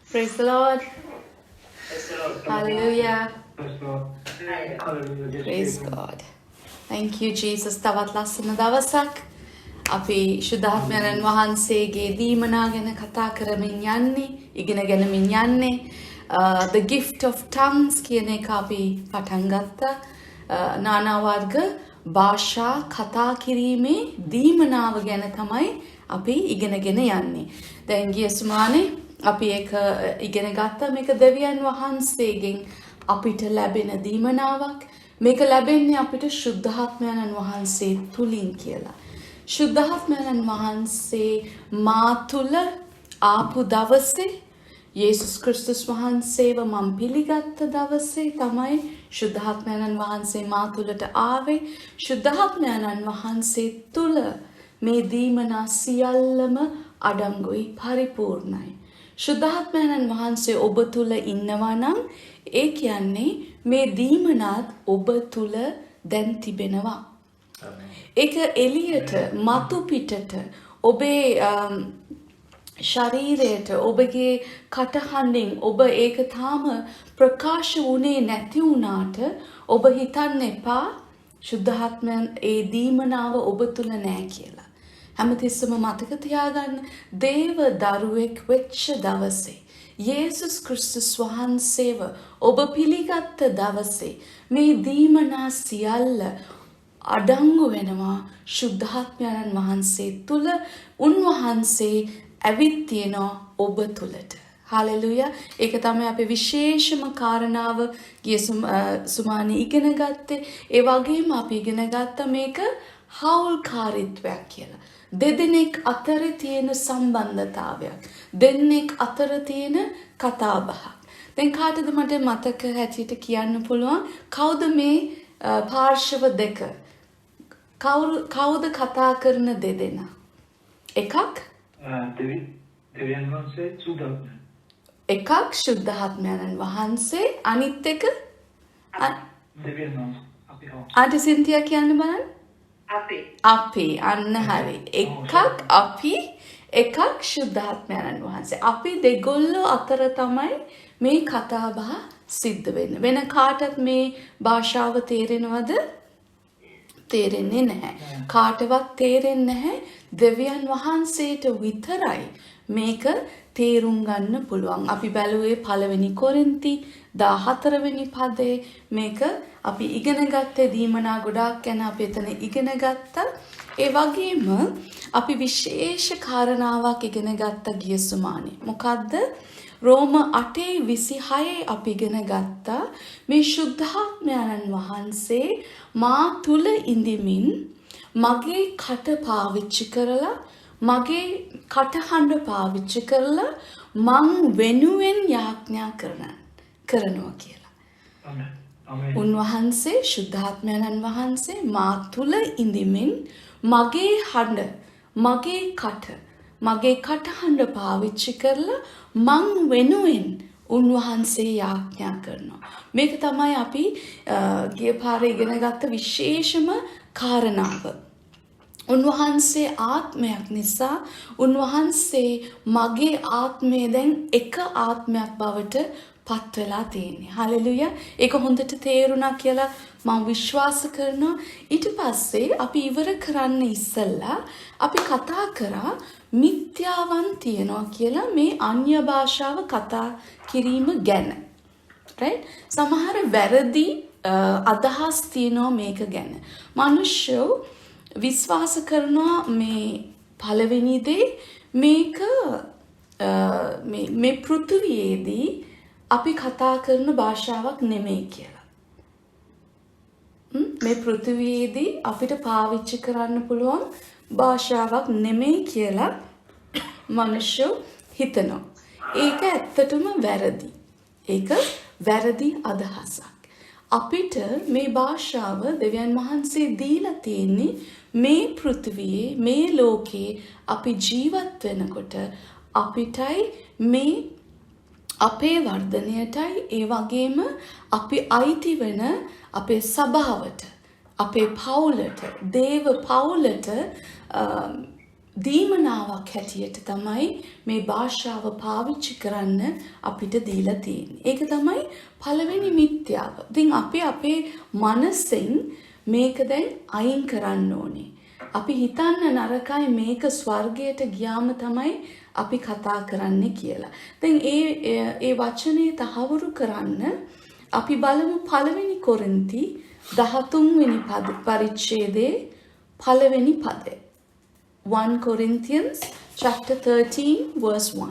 Praise the Lord. Hallelujah. Praise God. Thank you, Jesus. තවත් ලස්සන දවසක්. අපි ශුද්ධාත්මයන් වහන්සේගේ දීමනා ගැන කතා කරමින් යන්නේ, ඉගෙන ගනිමින් යන්නේ. The gift of tongues කියන එක අපි පටන් ගත්තා. නානා වර්ග භාෂා කතා කිරීමේ දීමනාව ගැන තමයි අපි ඉගෙනගෙන යන්නේ. දැන් ගිය සුමානේ අපි ඒක ඉගෙන ගත්තා. මේක දෙවියන් වහන්සේගෙන් අපිට ලැබෙන දීමනාවක්. මේක ලැබෙන්නේ අපිට ශුද්ධාත්මයන් වහන්සේ තුලින් කියලා. ශුද්ධාත්මයන් වහන්සේ මා තුල ආපු දවසේ යේසුස් ක්‍රිස්තුස් වහන්සේව මම පිළිගත්ත දවසේ තමයි ශුද්ධාත්මයන් වහන්සේ මා තුලට ආවේ. ශුද්ධාත්මයන් වහන්සේ තුල මේ දීමනා සියල්ලම අඩංගුයි, පරිපූර්ණයි. ශුද්ධාත්මයන් වහන්සේ ඔබ තුල ඉන්නවා නම් ඒ කියන්නේ මේ දීමනාත් ඔබ තුල දැන් තිබෙනවා. ඒක එළියට මතු පිටට ඔබේ ශරීරයට ඔබගේ කටහඬින් ඔබ ඒක තාම ප්‍රකාශ වුණේ නැති වුණාට ඔබ හිතන්න එපා ශුද්ධාත්මයන් ඒ දීමනාව ඔබ තුල නැහැ කියලා. හැමතිස්සම මතක තියාගන්න දේව දරුවෙක් වෙච්ච දවසේ යේසුස් ක්‍රිස්තුස් වහන්සේව ඔබ පිළිගත්ත දවසේ මේ දීමනා සියල්ල අඩංගු වෙනවා ශුද්ධාත්මයන් වහන්සේ තුල. උන්වහන්සේ ඇවිත් තියෙනවා ඔබ තුලට. හලෙලුයා. ඒක තමයි අපේ විශේෂම කාරණාව ගිය සුමානේ ඉගෙන ගත්තේ. ඒ වගේම අපි ඉගෙන ගත්ත මේක හවුල්කාරීත්වයක් කියලා. දෙදෙනෙක් අතර තියෙන සම්බන්ධතාවයක්. දෙන්නෙක් අතර තියෙන කතාබහක්. දැන් කාටද මට මතක හැටියට කියන්න පුළුවන් කවුද මේ පාර්ශව දෙක? කවුද කතා කරන දෙදෙනා? එකක් දෙවියන් වහන්සේ සුද්ධාත්මයන්. එකක් ශුද්ධාත්මයන් වහන්සේ, අනිත් එක දෙවියන් වහන්සේ. අපි ආන්ටි සින්තියා කියන්න බලන්න. අපි අන්න හරි. එකක් අපි, එකක් ශුද්ධාත්මයන් වහන්සේ. අපි දෙගොල්ලෝ අතර තමයි මේ කතාබහ සිද්ධ වෙන්නේ. වෙන කාටත් මේ භාෂාව තේරෙනවද? තේරෙන්නේ නැහැ. කාටවත් තේරෙන්නේ නැහැ. දෙවියන් වහන්සේට විතරයි මේක තේරුම් ගන්න පුළුවන්. අපි බැලුවේ පළවෙනි කොරින්ති 14 වෙනි පදේ මේක අපි ඉගෙන ගත්තේ දීමනා ගොඩාක් ගැන අපි එතන ඉගෙන ගත්තා. ඒ වගේම අපි විශේෂ කාරණාවක් ඉගෙන ගත්තා ගිය සුමානේ. මොකද්ද? රෝම 8:26 අපි ඉගෙන ගත්තා මේ ශුද්ධාත්මයන් වහන්සේ මා තුල ඉඳිමින් මගේ කට පාවිච්චි කරලා මගේ කටහඬ පාවිච්චි කරලා මං වෙනුවෙන් යාඥා කරනවා කියලා. උන්වහන්සේ ශුද්ධාත්මයන් වහන්සේ මා තුල ඉඳිමින් මගේ හඬ, මගේ මගේ කටහඬ පාවිච්චි කරලා මං වෙනුවෙන් උන්වහන්සේ යාඥා කරනවා. මේක තමයි අපි ගිය පාරේ ඉගෙන ගත්ත විශේෂම කාරණාව. උන්වහන්සේ ආත්මයක් නිසා උන්වහන්සේ මගේ ආත්මය දැන් එක ආත්මයක් බවට පත් වෙලා තියෙන්නේ. හලෙලුයා. ඒක හොඳට තේරුණා කියලා මම විශ්වාස කරනවා. ඊට පස්සේ අපි ඉවර කරන්න ඉස්සෙල්ලා අපි කතා කරා මිත්‍යාවන් තියනවා කියලා මේ අන්‍ය භාෂාව කතා කිරීම ගැන. right? සමහර වැරදි අදහස් තියනවා මේක ගැන. මිනිස්සු විශ්වාස කරනවා මේ පළවෙනි දේ මේක මේ පෘථිවියේදී අපි කතා කරන භාෂාවක් නෙමෙයි කියලා. මේ පෘථිවියේදී අපිට පාවිච්චි කරන්න පුළුවන් භාෂාවක් නෙමෙයි කියලා මිනිස්සු හිතනවා. ඒක ඇත්තටම වැරදි. ඒක වැරදි අදහසක්. අපිට මේ භාෂාව දෙවියන් වහන්සේ දීලා තියෙන්නේ මේ පෘථිවියේ මේ ලෝකේ අපි ජීවත් වෙනකොට අපිටයි මේ අපේ වර්ධනයටයි ඒ වගේම අපි අයිති වෙන අපේ සභාවට අපේ පවුලට දේව පවුලට දීමනාවක් හැටියට තමයි මේ භාෂාව පාවිච්චි කරන්න අපිට දීලා තියෙන්නේ. ඒක තමයි පළවෙනි මිත්‍යාව. ඉතින් අපි අපේ මනසෙන් මේක දැන් අයින් කරන්න ඕනේ. අපි හිතන්න නරකයි මේක ස්වර්ගයට ගියාම තමයි අපි කතා කරන්නේ කියලා. දැන් ඒ වචනේ තහවුරු කරන්න අපි බලමු පළවෙනි කොරින්ති 13 වෙනි පරිච්ඡේදයේ පළවෙනි පදය. 1 Corinthians chapter 13 verse 1.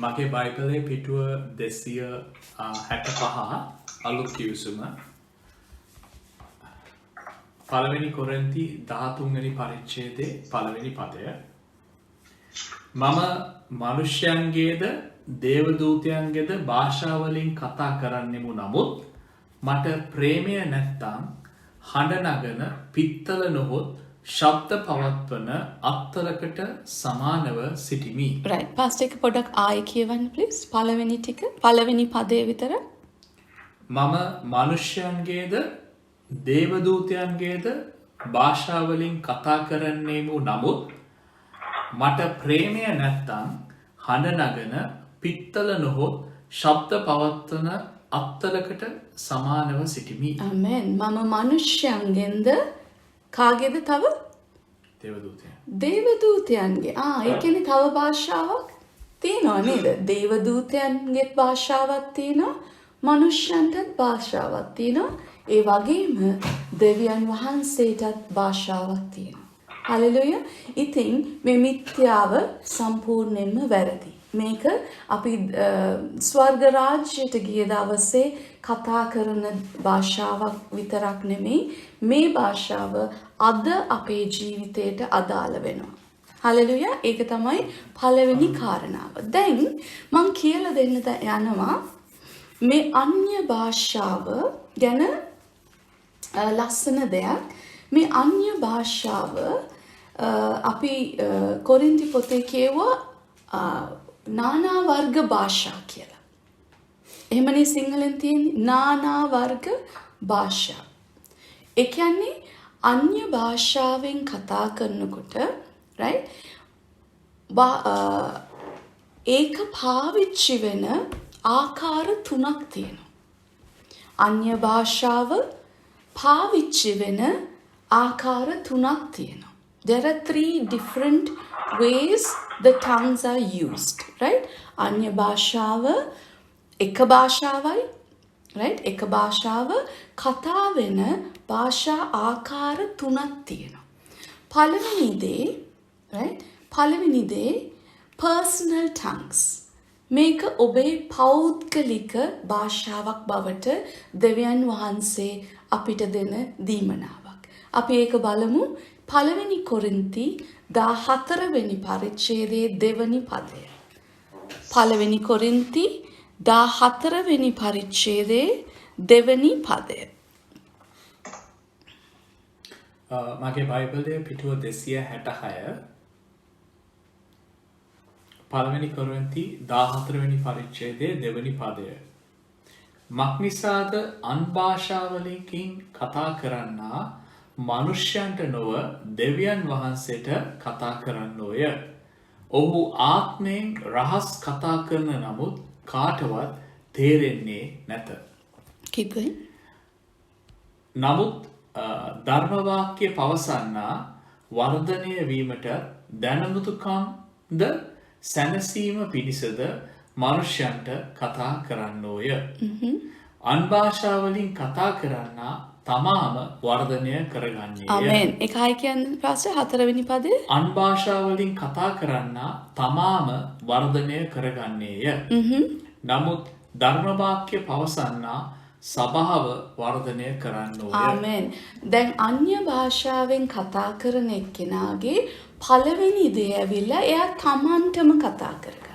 මගේ බයිබලයේ පිටුව 265 අලුත් කියුසුම පළවෙනි කොරින්ති 13 වෙනි පරිච්ඡේදයේ පළවෙනි පදය. මම මනුෂ්‍යයන්ගේද දේවදූතයන්ගේද භාෂාවලින් කතා කරන්නෙමු නමුත් මට ප්‍රේමය නැත්තම් හඬ නගන පිත්තල නොහොත් ශබ්ද පවත්වන අත්තලකට සමානව සිටිමි. Right. Pastor එක පොඩක් ආයෙ කියවන්න please. පළවෙනි ටික පළවෙනි පදය විතර. මම මනුෂ්‍යයන්ගේද දේවදූතයන්ගේද භාෂාවලින් කතා කරන්නෙමු නමුත් මට ප්‍රේමය නැත්තම් හඬ නගන පිත්තල නොහොත් ශබ්ද පවත්වන අත්තලකට සමානව සිටිමි. Amen. මම මනුෂ්‍යයන්ගෙන්ද කාගේද තව? දේවදූතයන්. දේවදූතයන්ගේ. ඒ කියන්නේ තව භාෂාවක් තියෙනවා නේද? දේවදූතයන්ගේ භාෂාවක් තියෙනවා. මනුෂ්‍යයන්ටත් භාෂාවක් තියෙනවා. ඒ වගේම දෙවියන් වහන්සේටත් භාෂාවක් තියෙනවා. හලෙලුයා. ඉතින් මේ මිත්‍යාව සම්පූර්ණයෙන්ම වැරදි. මේක අපි ස්වර්ග රාජ්‍යයට ගිය දවසේ කතා කරන භාෂාවක් විතරක් නෙමෙයි මේ භාෂාව අද අපේ ජීවිතයට අදාළ වෙනවා. හලෙලුයා. ඒක තමයි පළවෙනි කාරණාව. දැන් මම කියලා දෙන්න යනවා මේ අන්‍ය භාෂාව ගැන ලස්සන දෙයක්. මේ අන්‍ය භාෂාව අපි කොරින්ති පොතේ කියුවා නානා වර්ග භාෂා කියලා. එහෙමනේ සිංහලෙන් තියෙන්නේ නානා වර්ග භාෂා. ඒ කියන්නේ අන්‍ය භාෂාවෙන් කතා කරනකොට right ඒක පාවිච්චි වෙන ආකාර තුනක් තියෙනවා. අන්‍ය භාෂාව පාවිච්චි වෙන ආකාර තුනක් තියෙනවා. There are 3 different ways the tongues are used, right? අන්‍ය භාෂාව එක භාෂාවයි, right? එක භාෂාව කතා වෙන භාෂා ආකාර තුනක් තියෙනවා. පළවෙනි දේ, right? පළවෙනි දේ personal tongues. මේක ඔබේ පෞද්ගලික භාෂාවක් බවට දෙවියන් වහන්සේ අපිට දෙන දීමනාවක්. අපි ඒක බලමු පළවෙනි කොරින්ති 14 වෙනි පරිච්ඡේදයේ දෙවනි පදය. පළවෙනි කොරින්ති 14 වෙනි පරිච්ඡේදයේ දෙවනි පදය. මගේ බයිබලයේ පිටුව 266 පළවෙනි කොරින්ති 14 වෙනි පරිච්ඡේදයේ දෙවනි පදය. මක්නිසාද අන් භාෂාවලින් කතා කරන්නා මනුෂ්‍යයන්ට නොව දෙවියන් වහන්සේට කතා කරන්නෝය. ඔහු ආත්මයෙන් රහස් කතා කරන නමුත් කාටවත් තේරෙන්නේ නැත. Keep going. නමුත් ධර්මවාක්‍ය පවසන්නා වර්ධනය වීමට දැනුමුතුකම්ද සැනසීම පිණිසද මනුෂ්‍යයන්ට කතා කරන්නෝය. අන් භාෂාවලින් කතා කරන්නා තමාම වර්ධනය කරගන්නේය. ආමෙන්. ඒකයි කියන්නේ පාස්ටර් 4 වෙනි පදේ. අන් භාෂාවලින් කතා කරන්නා තමාම වර්ධනය කරගන්නේය. නමුත් ධර්මවාක්‍ය පවසන්නා සභාව වර්ධනය කරන්නෝය. ආමෙන්. දැන් අන්‍ය භාෂාවෙන් කතා කරන එක්කෙනාගේ පළවෙනි දේ ඇවිල්ලා එයා තමන්ටම කතා කරගන්න.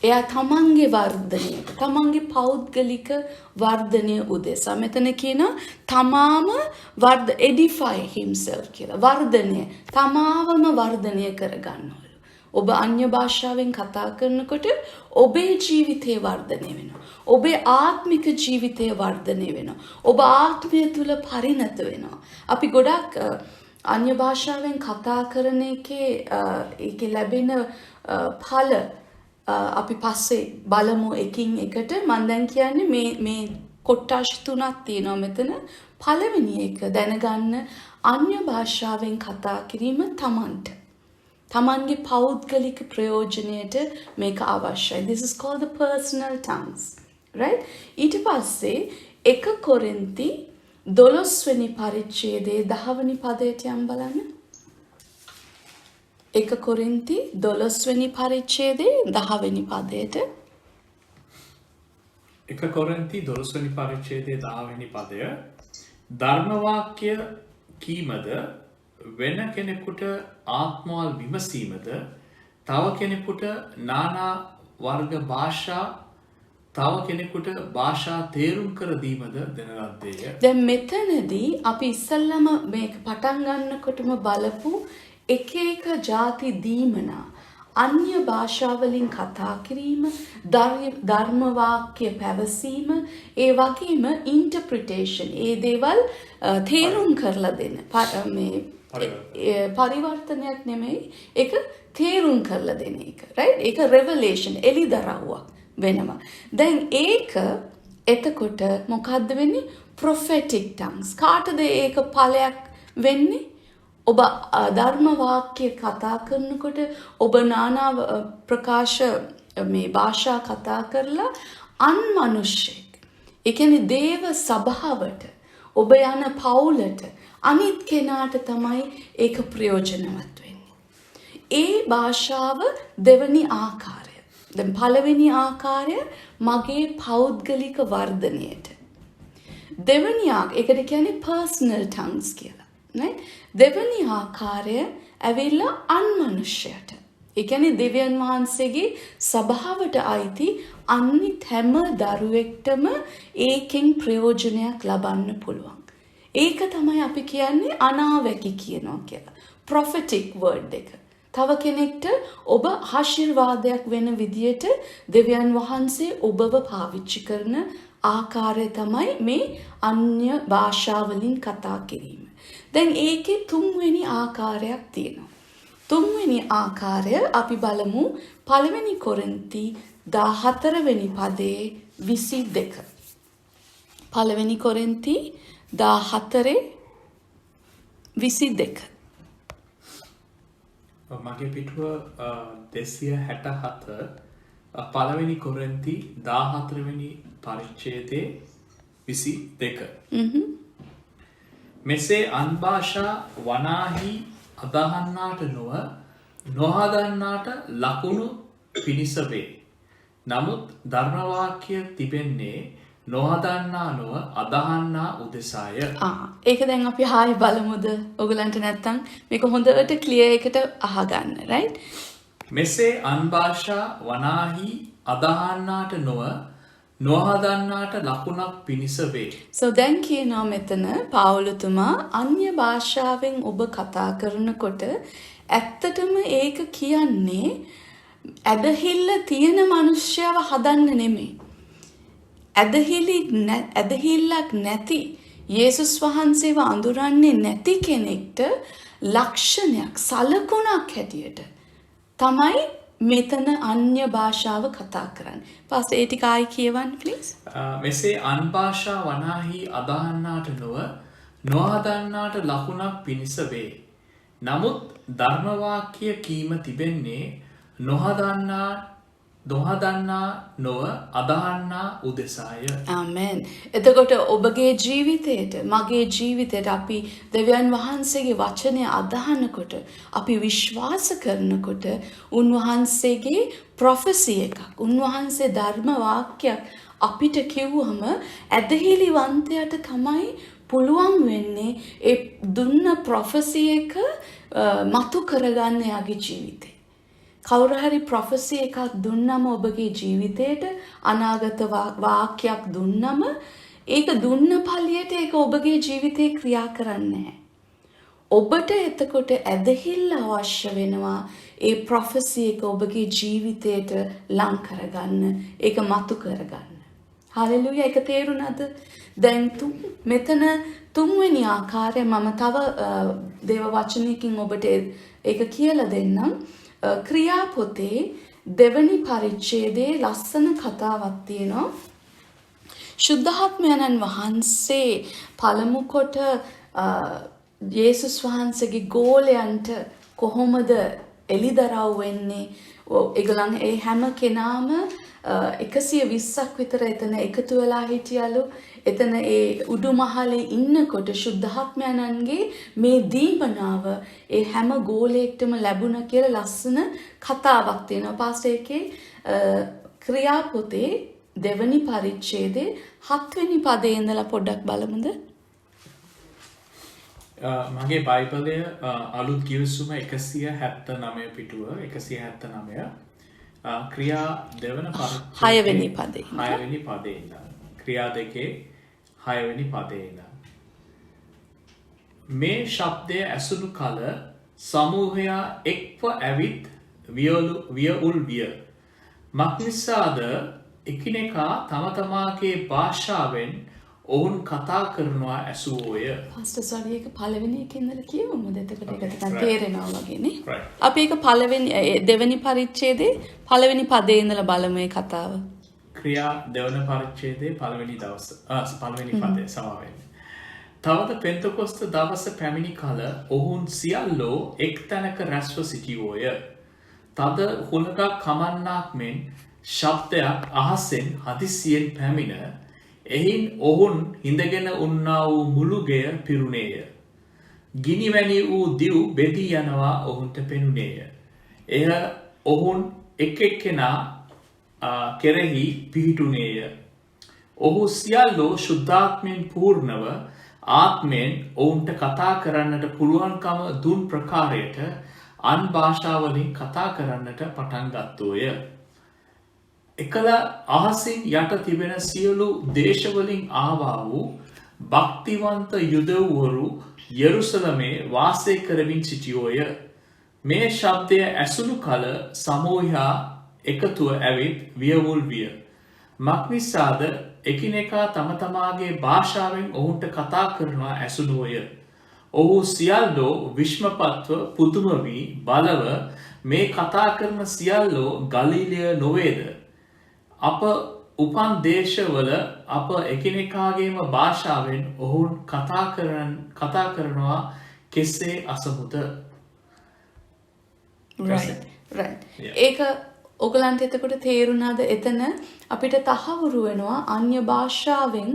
එයා තමන්ගේ වර්ධනය, තමන්ගේ පෞද්ගලික වර්ධනය උදෙසා. මෙතන කියන තමාම edify himself කියලා. වර්ධනය, තමාවම වර්ධනය කරගන්නවලු. ඔබ අන්‍ය භාෂාවෙන් කතා කරනකොට ඔබේ ජීවිතය වර්ධනය වෙනවා. ඔබේ ආත්මික ජීවිතය වර්ධනය වෙනවා. ඔබ ආත්මය තුල පරිණත වෙනවා. අපි ගොඩක් අන්‍ය භාෂාවෙන් කතා කරන ඒකේ ලැබෙන ඵල අපි පස්සේ බලමු එකින් එකට. මම දැන් කියන්නේ මේ කොටස් තුනක් තියෙනවා මෙතන. පළවෙනි එක දැනගන්න අන්‍ය භාෂාවෙන් කතා කිරීම තමන්ගේ පෞද්ගලික ප්‍රයෝජනයට මේක අවශ්‍යයි. This is called the personal tongues. Right? ඊට පස්සේ 1 කොරින්ති 12 වෙනි පරිච්ඡේදයේ 10 වෙනි පදයට යම් බලන්න. 1 කොරින්ති 12 වෙනි පරිච්ඡේදයේ 10 වෙනි පදයට. 1 කොරින්ති 12 වෙනි පරිච්ඡේදයේ 10 වෙනි පදය ධර්ම වාක්‍ය කීමද වෙන කෙනෙකුට ආත්මවල විමසීමද තව කෙනෙකුට නානා වර්ග භාෂා තව කෙනෙකුට භාෂා තේරුම් කර දීමද දෙන ලද්දේය. දැන් මෙතනදී අපි ඉස්සල්ලාම මේක පටන් ගන්නකොටම බලපු එක ಜಾති දීමනා අන්‍ය භාෂාවලින් කතා කිරීම ධර්ම වාක්‍ය පැවසීම ඒ වගේම ඉන්ටර්ප්‍රිටේෂන් ඒ දේවල් තේරුම් කරලා දෙන්න මේ පරිවර්තනයක් නෙමෙයි ඒක තේරුම් කරලා දෙන එක right ඒක රෙවලේෂන් එලිදරව්වක් වෙනවා දැන් ඒක එතකොට මොකද්ද වෙන්නේ prophetic tongues කාටද ඒක ඵලයක් වෙන්නේ ඔබ ධර්ම වාක්‍ය කතා කරනකොට ඔබ නානා ප්‍රකාශ මේ භාෂා කතා කරලා අන්මනුෂ්‍යෙක් ඒ කියන්නේ දේව සභාවට ඔබ යන පවුලට අනිත් කෙනාට තමයි ඒක ප්‍රයෝජනවත් වෙන්නේ. ඒ භාෂාව දෙවනි ආකාරය. දැන් පළවෙනි ආකාරය මගේ පෞද්ගලික වර්ධනයට. දෙවනි ඒකට කියන්නේ personal tongues කියලා. දෙවැනි ආකාරය ඇවිල්ලා අන්මනුෂ්‍යයට. ඒ කියන්නේ දෙවියන් වහන්සේගේ සභාවට අයිති අනිත් හැම දරුවෙක්ටම ඒකෙන් ප්‍රයෝජනයක් ලබන්න පුළුවන්. ඒක තමයි අපි කියන්නේ අනාවැකි කියනවා කියලා. prophetic word එක. තව කෙනෙක්ට ඔබ ආශිර්වාදයක් වෙන විදියට දෙවියන් වහන්සේ ඔබව පාවිච්චි කරන ආකාරය තමයි මේ අන්‍ය භාෂාවලින් කතා කිරීම. දැන් ඒකේ තුන්වෙනි ආකාරයක් තියෙනවා. තුන්වෙනි ආකාරය අපි බලමු පළවෙනි කොරින්ති 14 වෙනි පදයේ 22. පළවෙනි කොරින්ති 14 22. මගේ පිටුව 267 පළවෙනි කොරින්ති 14 වෙනි පරිච්ඡේදයේ 22. මෙසේ අන්භාෂා වනාහි අදහන්නාට නොව නොහදන්නාට ලකුණු පිණිස වේ. නමුත් ධර්මවාක්‍ය තිබෙන්නේ නොහදන්නා නොව අදහන්නා උදෙසාය. ඒක දැන් අපි හායි බලමුද ඔයගලන්ට නැත්තම් මේක හොඳට ක්ලියර් එකට අහගන්න right? මෙසේ අන්භාෂා වනාහි අදහන්නාට නොව නොහදන්නාට ලකුණක් පිණිස වේ. So දැන් කියනවා මෙතන පාවුලතුමා අන්‍ය භාෂාවෙන් ඔබ කතා කරනකොට ඇත්තටම ඒක කියන්නේ ඇදහිල්ල තියෙන මිනිස්සයව හදන්න නෙමෙයි. ඇදහිල්ලක් නැති යේසුස් වහන්සේව අඳුරන්නේ නැති කෙනෙක්ට ලක්ෂණයක් සලකුණක් හැටියට තමයි මෙතන අන්‍ය භාෂාව කතා කරන්නේ. පස්සේ ඒ ටික ආයි කියවන්න please. මෙසේ අන්භාෂා වනාහි අදහන්නාට නොව නොහදන්නාට ලකුණක් පිණිස වේ. නමුත් ධර්මවාක්‍ය කීම තිබෙන්නේ නොහදන්නා නොව අදහන්නා උදෙසාය. ආමෙන්. එතකොට ඔබගේ ජීවිතයට මගේ ජීවිතයට අපි දෙවියන් වහන්සේගේ වචනය අදහනකොට අපි විශ්වාස කරනකොට උන්වහන්සේගේ ප්‍රොෆෙසි එකක් උන්වහන්සේ ධර්ම වාක්‍යයක් අපිට කිව්වම ඇදහිලිවන්තයට තමයි පුළුවන් වෙන්නේ ඒ දුන්න ප්‍රොෆෙසි එක මතු කරගන්න යාගේ ජීවිතේ. කවුරු හරි ප්‍රොෆෙසි එකක් දුන්නම ඔබගේ ජීවිතයට අනාගත වාක්‍යයක් දුන්නම ඒක දුන්න පළියට ඒක ඔබගේ ජීවිතේ ක්‍රියා කරන්නේ නැහැ. ඔබට එතකොට ඇදහිල්ල අවශ්‍ය වෙනවා ඒ ප්‍රොෆෙසි එක ඔබගේ ජීවිතයට ලං කරගන්න, ඒක මතු කරගන්න. හලෙලුයා, ඒක තේරුණාද? දැන් මෙතන තුන්වෙනි ආකාරය මම තව දේව වචනයකින් ඔබට ඒක කියලා දෙන්නම්. ක්‍රියාපොතේ දෙවනි පරිච්ඡේදයේ ලස්සන කතාවක් තියෙනවා. ශුද්ධාත්මයන්න් වහන්සේ පළමු කොට යේසුස් වහන්සේගේ ගෝලයන්ට කොහොමද එළිදරව් වෙන්නේ? ඒගොල්ලන් ඒ හැම කෙනාම 120ක් විතර එතන එකතු වෙලා හිටියලු. එතන ඒ උඩුමහලේ ඉන්නකොට ශුද්ධාත්මයන්ගේ මේ දීපනාව ඒ හැම ගෝලයකටම ලැබුණා කියලා ලස්සන කතාවක් තියෙනවා. පාස්ටර් එකේ ක්‍රියාපොතේ දෙවනි පරිච්ඡේදයේ 7 වෙනි පදේ ඉඳලා පොඩ්ඩක් බලමුද? මගේ බයිබලය අලුත් ගිවිසුම 179 පිටුව 179 ක්‍රියා දෙවන පරිච්ඡේදයේ 6 වෙනි පදේ. 6 වෙනි පදේ ඉඳන් ක්‍රියා දෙකේ 6 වෙනි පදේ ඉඳන් මේ ශබ්දය ඇසුණු කල සමූහයා එක්ව ඇවිත් වියඋල් විය. මක්නිසාද එකිනෙකා තම තමාගේ භාෂාවෙන් ඔවුන් කතා කරනවා ඇසුවෝය. පාස්ටර් සෝරි, ඒක පළවෙනි එකේ ඉඳලා කියවමුද? එතකොට ඒක ටිකක් තේරෙනවා වගේනේ. Right. අපි ඒක දෙවෙනි පරිච්ඡේදයේ පළවෙනි පදේ ඉඳලා බලමු මේ කතාව. ක්‍රියා දෙවන පරිච්ඡේදයේ පළවෙනි පදේ සමාවෙන්න. තවද පෙන්තකොස්ත දවස පැමිණි කල ඔවුන් සියල්ලෝ එක් තැනක රැස්ව සිටියෝය. තද හුලඟක් කමන්නාක් මෙන් ශබ්දයක් අහසෙන් හදිසියෙන් පැමිණ එහින් ඔවුන් හිඳගෙන උන්නා වූ මුළුගෙය පිරුණේය. ගිනිවැනි වූ දිව් බෙදී යනවා ඔවුන්ට පෙනුනේය. එය ඔවුන් එක් එක්කෙනා කෙරෙහි පිහිටුනේය. ඔහු සියල්ලෝ ශුද්ධාත්මයෙන් පූර්ණව ආත්මයෙන් ඔවුන්ට කතා කරන්නට පුළුවන්කම දුන් ප්‍රකාරයට අන් භාෂාවලින් කතා කරන්නට පටන් ගත්තෝය. එකල අහසින් යට තිබෙන සියලු දේශවලින් ආවා වූ භක්තිවන්ත යුදෙව්වරු යෙරුසලමේ වාසය කරමින් සිටියෝය. මේ ශබ්දය ඇසුණු කල සමූහයා එකතුව ඇවිත් වියවුල් විය. මක්නිසාද එකිනෙකා තම තමාගේ භාෂාවෙන් ඔවුන්ට කතා කරනවා ඇසුණුවය. ඔහු සියල්ලෝ විශ්මපත්ව පුදුම වී බලව මේ කතා කරන සියල්ලෝ ගලීලය නොවේද? අප උපන් දේශවල අප එකිනෙකාගේම භාෂාවෙන් ඔවුන් කතා කරනවා කෙසේ අසමුද? Right. ඒක ඔයගලන්ට එතකොට තේරුණාද? එතන අපිට තහවුරු වෙනවා අන්‍ය භාෂාවෙන්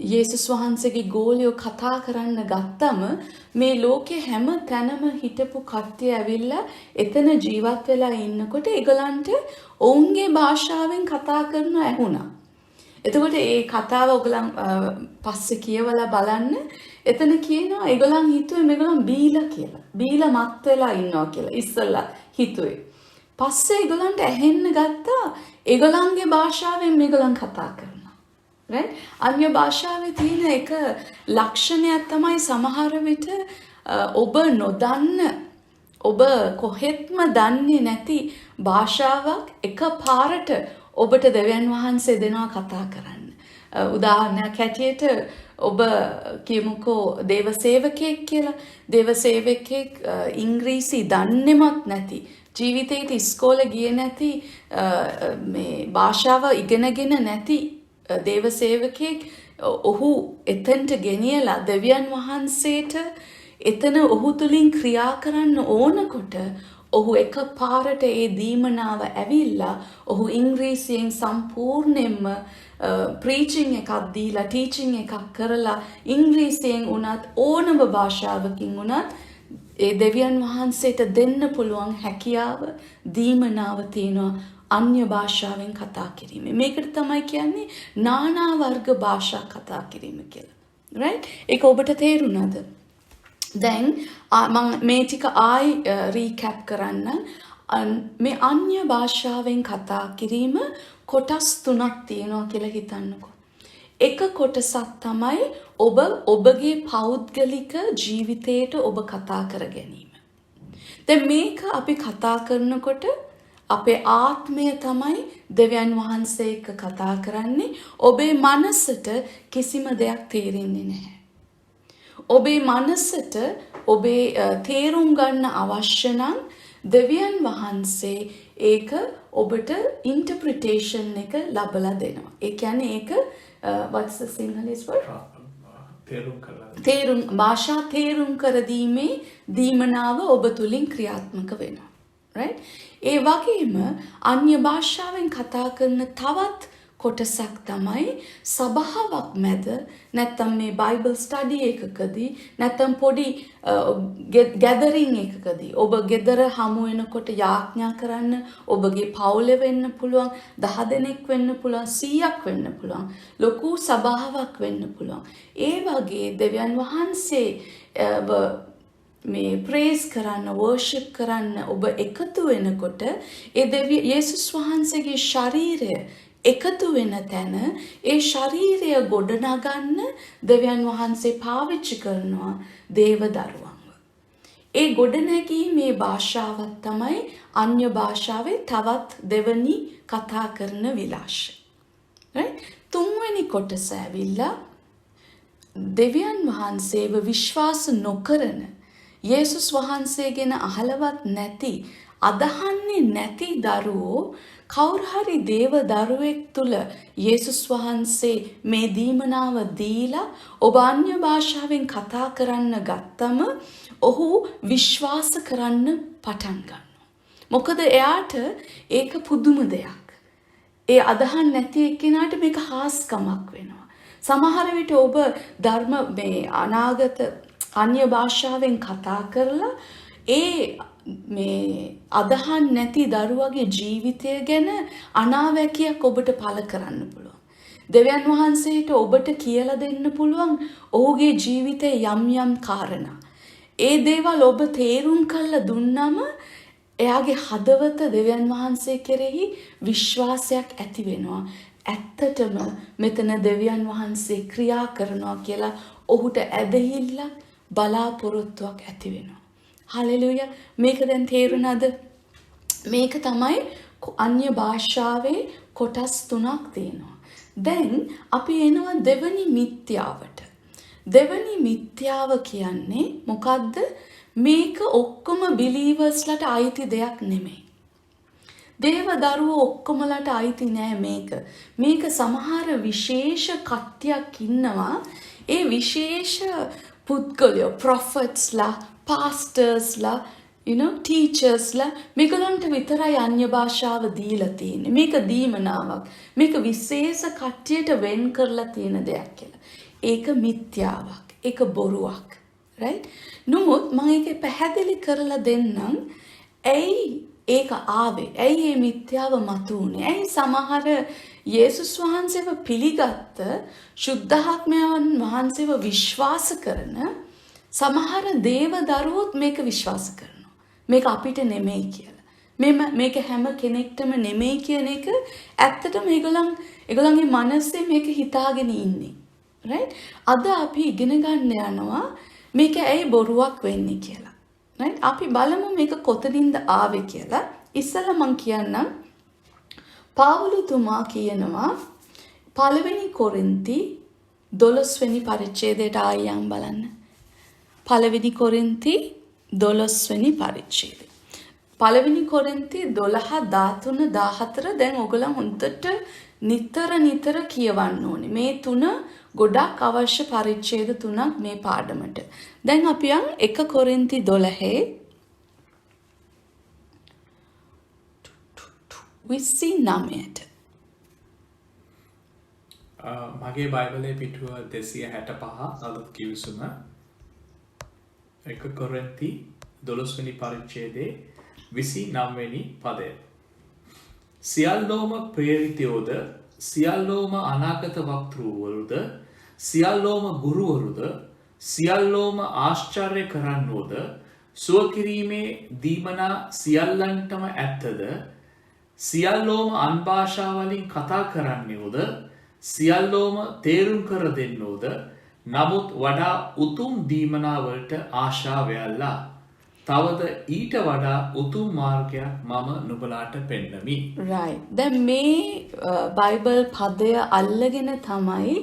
යේසුස් වහන්සේගේ ගෝලියෝ කතා කරන්න ගත්තම මේ ලෝකේ හැම තැනම හිටපු කට්ටිය ඇවිල්ලා එතන ජීවත් වෙලා ඉන්නකොට ඒගොල්ලන්ට ඔවුන්ගේ භාෂාවෙන් කතා කරන ඇහුණා. එතකොට ඒ කතාව ඔයගලන් පස්සේ කියවලා බලන්න. එතන කියනවා ඒගොල්ලන් හිතුවේ මේගොල්ලන් බීලා කියලා. බීලා මත් වෙලා ඉන්නවා කියලා ඉස්සෙල්ලා හිතුවේ. පස්සේ ඒගොල්ලන්ට ඇහෙන්න ගත්තා ඒගොල්ලන්ගේ භාෂාවෙන් මේගොල්ලන් කතා කරනවා. right? අන්‍ය භාෂාවේ තියෙන එක ලක්ෂණයක් තමයි සමහර විට ඔබ නොදන්න, ඔබ කොහෙත්ම දන්නේ නැති භාෂාවක් එකපාරට ඔබට දෙවියන් වහන්සේ දෙනවා කතා කරන්න. උදාහරණයක් හැටියට ඔබ කියමුකෝ දේව සේවකයෙක් කියලා. දේව සේවකයෙක් ඉංග්‍රීසි දන්නේවත් නැති, ජීවිතේට ඉස්කෝලේ ගියේ නැති, මේ භාෂාව ඉගෙනගෙන නැති දේව සේවකයෙක් ඔහු එතනට ගෙනියලා දෙවියන් වහන්සේට එතන ඔහු තුලින් ක්‍රියා කරන්න ඕනකොට ඔහු එකපාරට ඒ දීමනාව ඇවිල්ලා ඔහු ඉංග්‍රීසියෙන් සම්පූර්ණයෙන්ම ප්‍රීචිං එකක් දීලා ටීචිං එකක් කරලා ඉංග්‍රීසියෙන් උනත් ඕනම භාෂාවකින් උනත් ඒ දෙවියන් වහන්සේට දෙන්න පුළුවන් හැකියාව දීමනාව තියෙනවා අන්‍ය භාෂාවෙන් කතා කිරීම. මේකට තමයි කියන්නේ නානා වර්ග භාෂා කතා කිරීම කියලා. right? ඒක ඔබට තේරුණාද? දැන් මම මේ ටික ආයි රීකැප් කරන්න. මේ අන්‍ය භාෂාවෙන් කතා කිරීම කොටස් 3ක් තියෙනවා කියලා හිතන්නකෝ. එක කොටසක් තමයි ඔබ ඔබගේ පෞද්ගලික ජීවිතයට ඔබ කතා කර ගැනීම. දැන් මේක අපි කතා කරනකොට අපේ ආත්මය තමයි දෙවියන් වහන්සේ එක්ක කතා කරන්නේ. ඔබේ මනසට කිසිම දෙයක් තේරෙන්නේ නැහැ. ඔබේ මනසට ඔබේ තේරුම් ගන්න අවශ්‍ය නම් දෙවියන් වහන්සේ ඒක ඔබට ඉන්ටර්ප්‍රිටේෂන් එක ලබලා දෙනවා. ඒ කියන්නේ ඒක what's the Sinhalese word? භාෂා තේරුම් කර දීමේ දීමනාව ඔබ තුලින් ක්‍රියාත්මක වෙනවා. right? ඒ වගේම අන්‍ය භාෂාවෙන් කතා කරන තවත් කොටසක් තමයි සභාවක් මැද නැත්නම් මේ බයිබල් ස්ටඩි එකකදී නැත්නම් පොඩි ගැදරින් එකකදී ඔබ ගෙදර හමු වෙනකොට යාඥා කරන්න ඔබගේ පවුලේ වෙන්න පුළුවන් 10 දෙනෙක් වෙන්න පුළුවන් 100ක් වෙන්න පුළුවන් ලොකු සභාවක් වෙන්න පුළුවන් ඒ වගේ දෙවියන් වහන්සේ මේ ප්‍රේස් කරන්න වර්ෂිප් කරන්න ඔබ එකතු වෙනකොට ඒ යේසුස් වහන්සේගේ ශරීරය එකතු වෙන තැන ඒ ශරීරය ගොඩනගන්න දෙවියන් වහන්සේ පාවිච්චි කරනවා දේව දරුවන්ව. ඒ ගොඩනැගීමේ භාෂාවක් තමයි අන්‍ය භාෂාවේ තවත් දෙවනි කතා කරන විලාශය. right? තුන්වෙනි කොටස ඇවිල්ලා දෙවියන් වහන්සේව විශ්වාස නොකරන යේසුස් වහන්සේ ගැන අහලවත් නැති අදහන්නේ නැති දරුවෝ කවුරු හරි දේව දරුවෙක් තුල යේසුස් වහන්සේ මේ දීමනාව දීලා ඔබ අන්‍ය භාෂාවෙන් කතා කරන්න ගත්තම ඔහු විශ්වාස කරන්න පටන් ගන්නවා. මොකද එයාට ඒක පුදුම දෙයක්. ඒ අදහන් නැති එක්කෙනාට මේක හාස්කමක් වෙනවා. සමහර විට ඔබ ධර්ම මේ අනාගත අන්‍ය භාෂාවෙන් කතා කරලා ඒ මේ අදහන් නැති දරුවගේ ජීවිතය ගැන අනාවැකියක් ඔබට පළ කරන්න පුළුවන්. දෙවියන් වහන්සේට ඔබට කියලා දෙන්න පුළුවන් ඔහුගේ ජීවිතේ යම් යම් කාරණා. ඒ දේවල් ඔබ තේරුම් කරලා දුන්නම එයාගේ හදවත දෙවියන් වහන්සේ කෙරෙහි විශ්වාසයක් ඇති වෙනවා. ඇත්තටම මෙතන දෙවියන් වහන්සේ ක්‍රියා කරනවා කියලා ඔහුට ඇදහිල්ලක් බලාපොරොත්තුවක් ඇති වෙනවා. හලෙලුයා මේක දැන් තේරුණාද? මේක තමයි අන්‍ය භාෂාවේ කොටස් තුනක් තියෙනවා. දැන් අපි එනවා දෙවනි මිත්‍යාවට. දෙවනි මිත්‍යාව කියන්නේ මොකද්ද? මේක ඔක්කොම බිලීවර්ස්ලට අයිති දෙයක් නෙමෙයි. දේව දරුවෝ ඔක්කොමලට අයිති නෑ මේක. මේක සමහර විශේෂ කට්ටියක් ඉන්නවා. ඒ විශේෂ පුද්ගලයෝ ප්‍රොෆෙට්ස්ලා pastors-ලා, teachers-ලා මේගොල්ලන්ට විතරයි අන්‍ය භාෂාව දීලා තියෙන්නේ. මේක දීමනාවක්. මේක විශේෂ කට්ටියට වෙන් කරලා තියෙන දෙයක් කියලා. ඒක මිත්‍යාවක්. ඒක බොරුවක්. right? නමුත් මම ඒක පැහැදිලි කරලා දෙන්නම්. ඇයි ඒක ආවේ? ඇයි මේ මිත්‍යාව මතුවුනේ? ඇයි සමහර යේසුස් වහන්සේව පිළිගත්ත සුද්ධාත්මයන් වහන්සේව විශ්වාස කරන සමහර දේව දරුවොත් මේක විශ්වාස කරනවා. මේක අපිට නෙමෙයි කියලා. මේක හැම කෙනෙක්ටම නෙමෙයි කියන එක ඇත්තටම ඒගොල්ලන්ගේ මනසේ මේක හිතාගෙන ඉන්නේ. right? අද අපි ඉගෙන ගන්න යනවා මේක ඇයි බොරුවක් වෙන්නේ කියලා. right? අපි බලමු මේක කොතනින්ද ආවේ කියලා. ඉස්සෙල්ලා මම කියන්නම් පාවුලුතුමා කියනවා පළවෙනි කොරින්ති 12 වෙනි පරිච්ඡේදයට ආයම් බලන්න. පළවෙනි කොරින්ති 12 වෙනි පරිච්ඡේදය. පළවෙනි කොරින්ති 12 13 14 දැන් ඔයගොල්ලෝ හොඳට නිතර කියවන්න ඕනේ. මේ තුන ගොඩක් අවශ්‍ය පරිච්ඡේද තුනක් මේ පාඩමට. දැන් අපි යන් 1 කොරින්ති 12 29ට. මගේ බයිබලයේ පිටුව 265 අලුත් කිවිසුම 1 කොරින්ති 12 වෙනි පරිච්ඡේදයේ 29 වෙනි පදය. සියල්ලෝම ප්‍රේරිතයෝද, සියල්ලෝම අනාගත වක්තෘවරුද, සියල්ලෝම ගුරුවරුද, සියල්ලෝම ආශ්චර්ය කරන්නෝද, සුව කිරීමේ දීමනා සියල්ලන්ටම ඇත්තද, සියල්ලෝම අන් භාෂාවලින් කතා කරන්නේෝද, සියල්ලෝම තේරුම් කර දෙන්නෝද නමුත් වඩා උතුම් දීමනාවලට ආශාවයල්ලා තවද ඊට වඩා උතුම් මාර්ගයක් මම නුබලාට පෙන්නමි. right. දැන් මේ බයිබල් පදය අල්ලගෙන තමයි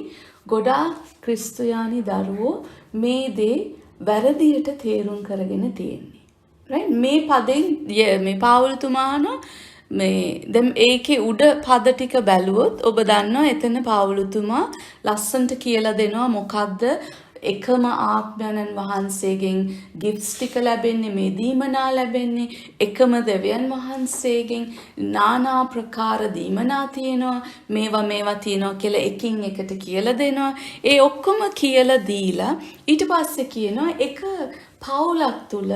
ගොඩාක් ක්‍රිස්තුයානි දරුවෝ මේ දේ වැරදියට තේරුම් කරගෙන තියෙන්නේ. right. මේ පදෙන් මේ පාවුල්තුමාන මේ දැන් ඒකේ උඩ පද ටික බැලුවොත් ඔබ දන්නවා එතන පාවුලතුමා ලස්සන්ට කියලා දෙනවා මොකද්ද එකම ආත්මයන්න් වහන්සේගෙන් ගිෆ්ට්ස් ටික ලැබෙන්නේ මේ දීමනා ලැබෙන්නේ එකම දෙවියන් වහන්සේගෙන් নানা ප්‍රකාර දීමනා තියෙනවා මේවා තියෙනවා කියලා එකින් එකට කියලා දෙනවා ඒ ඔක්කොම කියලා දීලා ඊට පස්සේ කියනවා එක පවුලක් තුල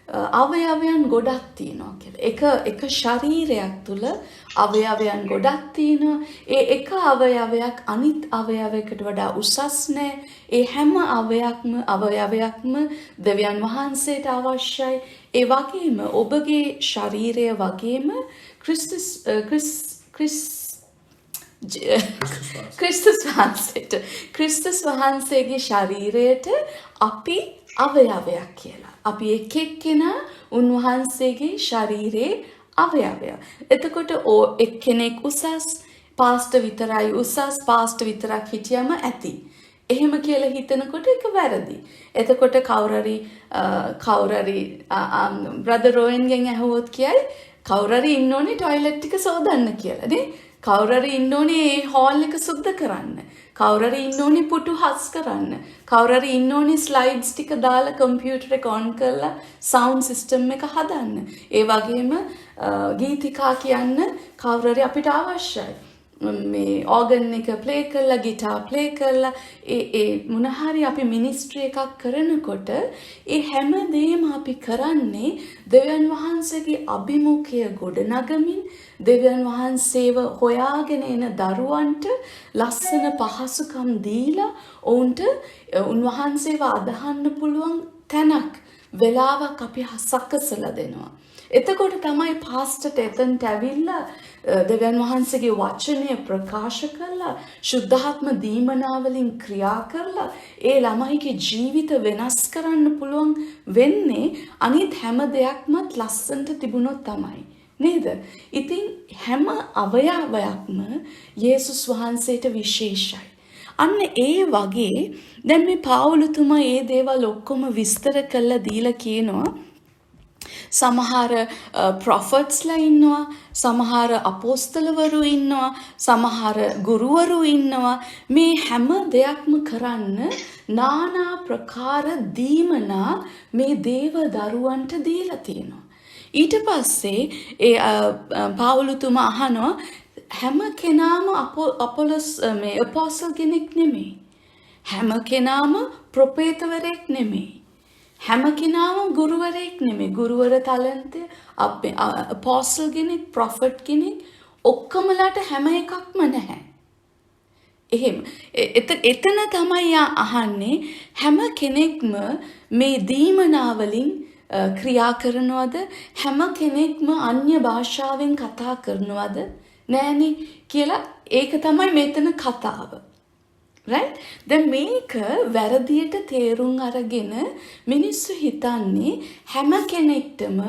අවයවයන් ගොඩක් තියෙනවා කියලා. එක ශරීරයක් තුල අවයවයන් ගොඩක් තියෙනවා. ඒ එක අවයවයක් අනිත් අවයවයකට වඩා උසස් නෑ. ඒ හැම අවයවයක්ම දෙවියන් වහන්සේට අවශ්‍යයි. ඒ වගේම ඔබගේ ශරීරය වගේම ක්‍රිස්තුස් වහන්සේගේ ශරීරයට අපි අවයවයක් කියලා. අපි එක්කෙනා උන්වහන්සේගේ ශරීරයේ අවයවය. එතකොට එක්කෙනෙක් උසස් පාස්ටර් විතරයි උසස් පාස්ටර් විතරක් හිටියම ඇති. එහෙම කියලා හිතනකොට ඒක වැරදි. එතකොට කවුරුරි බ්‍රදර් රෝයන්ගෙන් අහුවොත් කියයි කවුරුරි ඉන්න ඕනේ টয়ලට් එක සෝදන්න කියලා නේ. කවුරුරි ඉන්න ඕනේ ඒ හෝල් එක සුද්ධ කරන්න. කවුරුරි ඉන්න ඕනේ පුටු හස් කරන්න. කවුරුරි ඉන්න ඕනේ ස්ලයිඩ්ස් ටික දාලා කම්පියුටර් එක ඔන් කරලා සවුන්ඩ් සිස්ටම් එක හදන්න. ඒ වගේම ගීතිකා කියන්න කවුරුරි අපිට අවශ්‍යයි. මේ ඕගන් එක ප්ලේ කරලා ගිටාර් ප්ලේ කරලා ඒ මොන හරි අපි මිනිස්ට්‍රි එකක් කරනකොට ඒ හැම දෙයක්ම අපි කරන්නේ දෙවියන් වහන්සේගේ අභිමුඛය ගොඩනගමින් දෙවියන් වහන්සේව හොයාගෙන එන දරුවන්ට ලස්සන පහසුකම් දීලා ඔවුන්ට උන්වහන්සේව අදහන්න පුළුවන් තැනක් වෙලාවක් අපි සකසලා දෙනවා. එතකොට තමයි පාස්ටර්ට එතනට ඇවිල්ලා දෙවියන් වහන්සේගේ වචනය ප්‍රකාශ කරලා සුද්ධාත්ම දීමනා වලින් ක්‍රියා කරලා ඒ ළමයිගේ ජීවිත වෙනස් කරන්න පුළුවන් වෙන්නේ අනිත් හැම දෙයක්මත් ලස්සනට තිබුණොත් තමයි. නේද? ඉතින් හැම අවයවයක්ම යේසුස් වහන්සේට විශේෂයි. අන්න ඒ වගේ දැන් මේ පාවුලතුමා මේ දේවල් ඔක්කොම විස්තර කරලා දීලා කියනවා සමහර ප්‍රොෆට්ස්ලා ඉන්නවා සමහර අපෝස්තලවරු ඉන්නවා සමහර ගුරුවරු ඉන්නවා මේ හැම දෙයක්ම කරන්න নানা ප්‍රකාර දීමනා මේ දේව දරුවන්ට දීලා තියෙනවා ඊට පස්සේ ඒ පාවුලතුමා අහනවා හැම කෙනාම අපොලොස් මේ අපෝස්තල් කෙනෙක් නෙමෙයි හැම කෙනාම ප්‍රොපේතවරයෙක් නෙමෙයි හැම කෙනාම ගුරුවරයෙක් නෙමෙයි ගුරුවර තාලන්තය අපෝස්තල් කෙනෙක් ප්‍රොෆට් කෙනෙක් ඔක්කොමලාට හැම එකක්ම නැහැ එහෙම එතන තමයි අහන්නේ හැම කෙනෙක්ම මේ දීමනා වලින් ක්‍රියා කරනවද හැම කෙනෙක්ම අන්‍ය භාෂාවෙන් කතා කරනවද නෑනේ කියලා ඒක තමයි මෙතන කතාව right දැන් මේක වැරදියට තේරුම් අරගෙන මිනිස්සු හිතන්නේ හැම කෙනෙක්ටම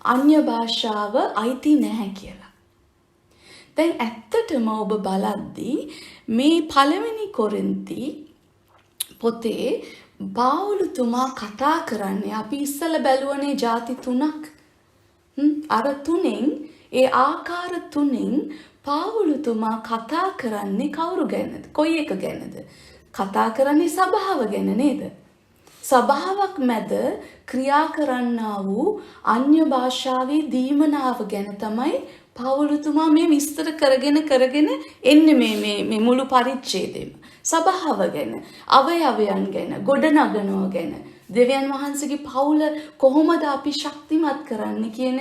අන්‍ය භාෂාව අයිති නැහැ කියලා. දැන් ඇත්තටම ඔබ බලද්දී මේ පළවෙනි කොරින්ති පොතේ පාවුලතුමා කතා කරන්නේ අපි ඉස්සෙල්ලා බැලුවනේ ಜಾති තුනක්. අර තුනෙන් ඒ ආකාර තුනෙන් පාවුලතුමා කතා කරන්නේ කවුරු ගැනද? කොයි එක ගැනද? කතා කරන්නේ සභාව ගැන නේද? සභාවක් මැද ක්‍රියා කරන්නා වූ අන්‍ය භාෂාවේ දීමනාව ගැන තමයි පාවුලතුමා මේ විස්තර කරගෙන එන්නේ මේ මුළු පරිච්ඡේදෙම. සභාව ගැන, අවයවයන් ගැන, ගොඩනගනවා ගැන, දෙවියන් වහන්සේගේ පවුල කොහොමද අපි ශක්තිමත් කරන්නේ කියන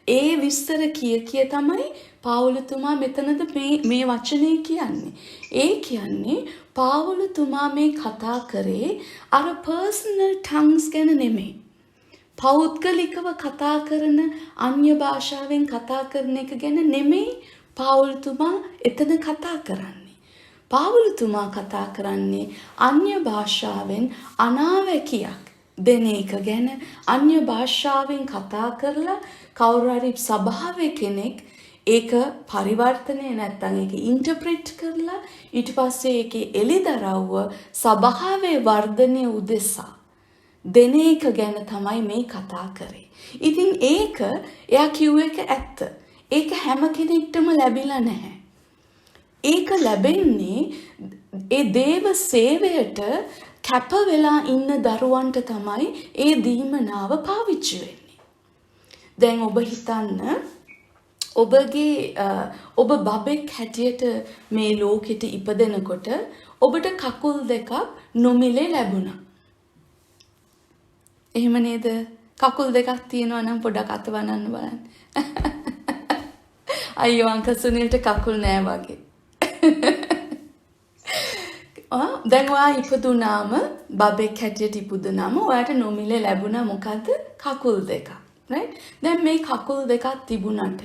ඒ විස්තර කිය තමයි පාවුලතුමා මෙතනද මේ වචනේ කියන්නේ. ඒ කියන්නේ පාවුලතුමා මේ කතා කරේ අර පර්සනල් ටංග්ස් ගැන නෙමෙයි. පෞද්ගලිකව කතා කරන අන්‍ය භාෂාවෙන් කතා කරන එක ගැන නෙමෙයි පාවුලතුමා එතන කතා කරන්නේ. පාවුලතුමා කතා කරන්නේ අන්‍ය භාෂාවෙන් අනාවැකියක් දෙන එක ගැන. අන්‍ය භාෂාවෙන් කතා කරලා කවුරු හරි සභාවේ කෙනෙක් ඒක පරිවර්තනය නැත්තම් ඒක ඉන්ටර්ප්‍රිට් කරලා ඊට පස්සේ ඒකේ එළිදරව්ව සභාවේ වර්ධනය උදෙසා දෙන එක ගැන තමයි මේ කතා කරේ. ඉතින් ඒක එයා කිව්ව එක ඇත්ත. ඒක හැම කෙනෙක්ටම ලැබිලා නැහැ. ඒක ලැබෙන්නේ ඒ දේව සේවයට කැප වෙලා ඉන්න දරුවන්ට තමයි ඒ දීමනාව පාවිච්චි වෙන්නේ. දැන් ඔබ හිතන්න ඔබ බබෙක් හැටියට මේ ලෝකෙට ඉපදෙනකොට ඔබට කකුල් දෙකක් නොමිලේ ලැබුණා. එහෙම නේද? කකුල් දෙකක් තියෙනවා නම් පොඩක් අත වනන්න බලන්න. අයියෝ අංකල් සුනිල්ට කකුල් නෑ වගේ. දැන් ඔයා ඉපදුනාම බබෙක් හැටියට ඉපදුනාම ඔයාට නොමිලේ ලැබුණා මොකද්ද? කකුල් දෙකක්. right? දැන් මේ කකුල් දෙකක් තිබුණට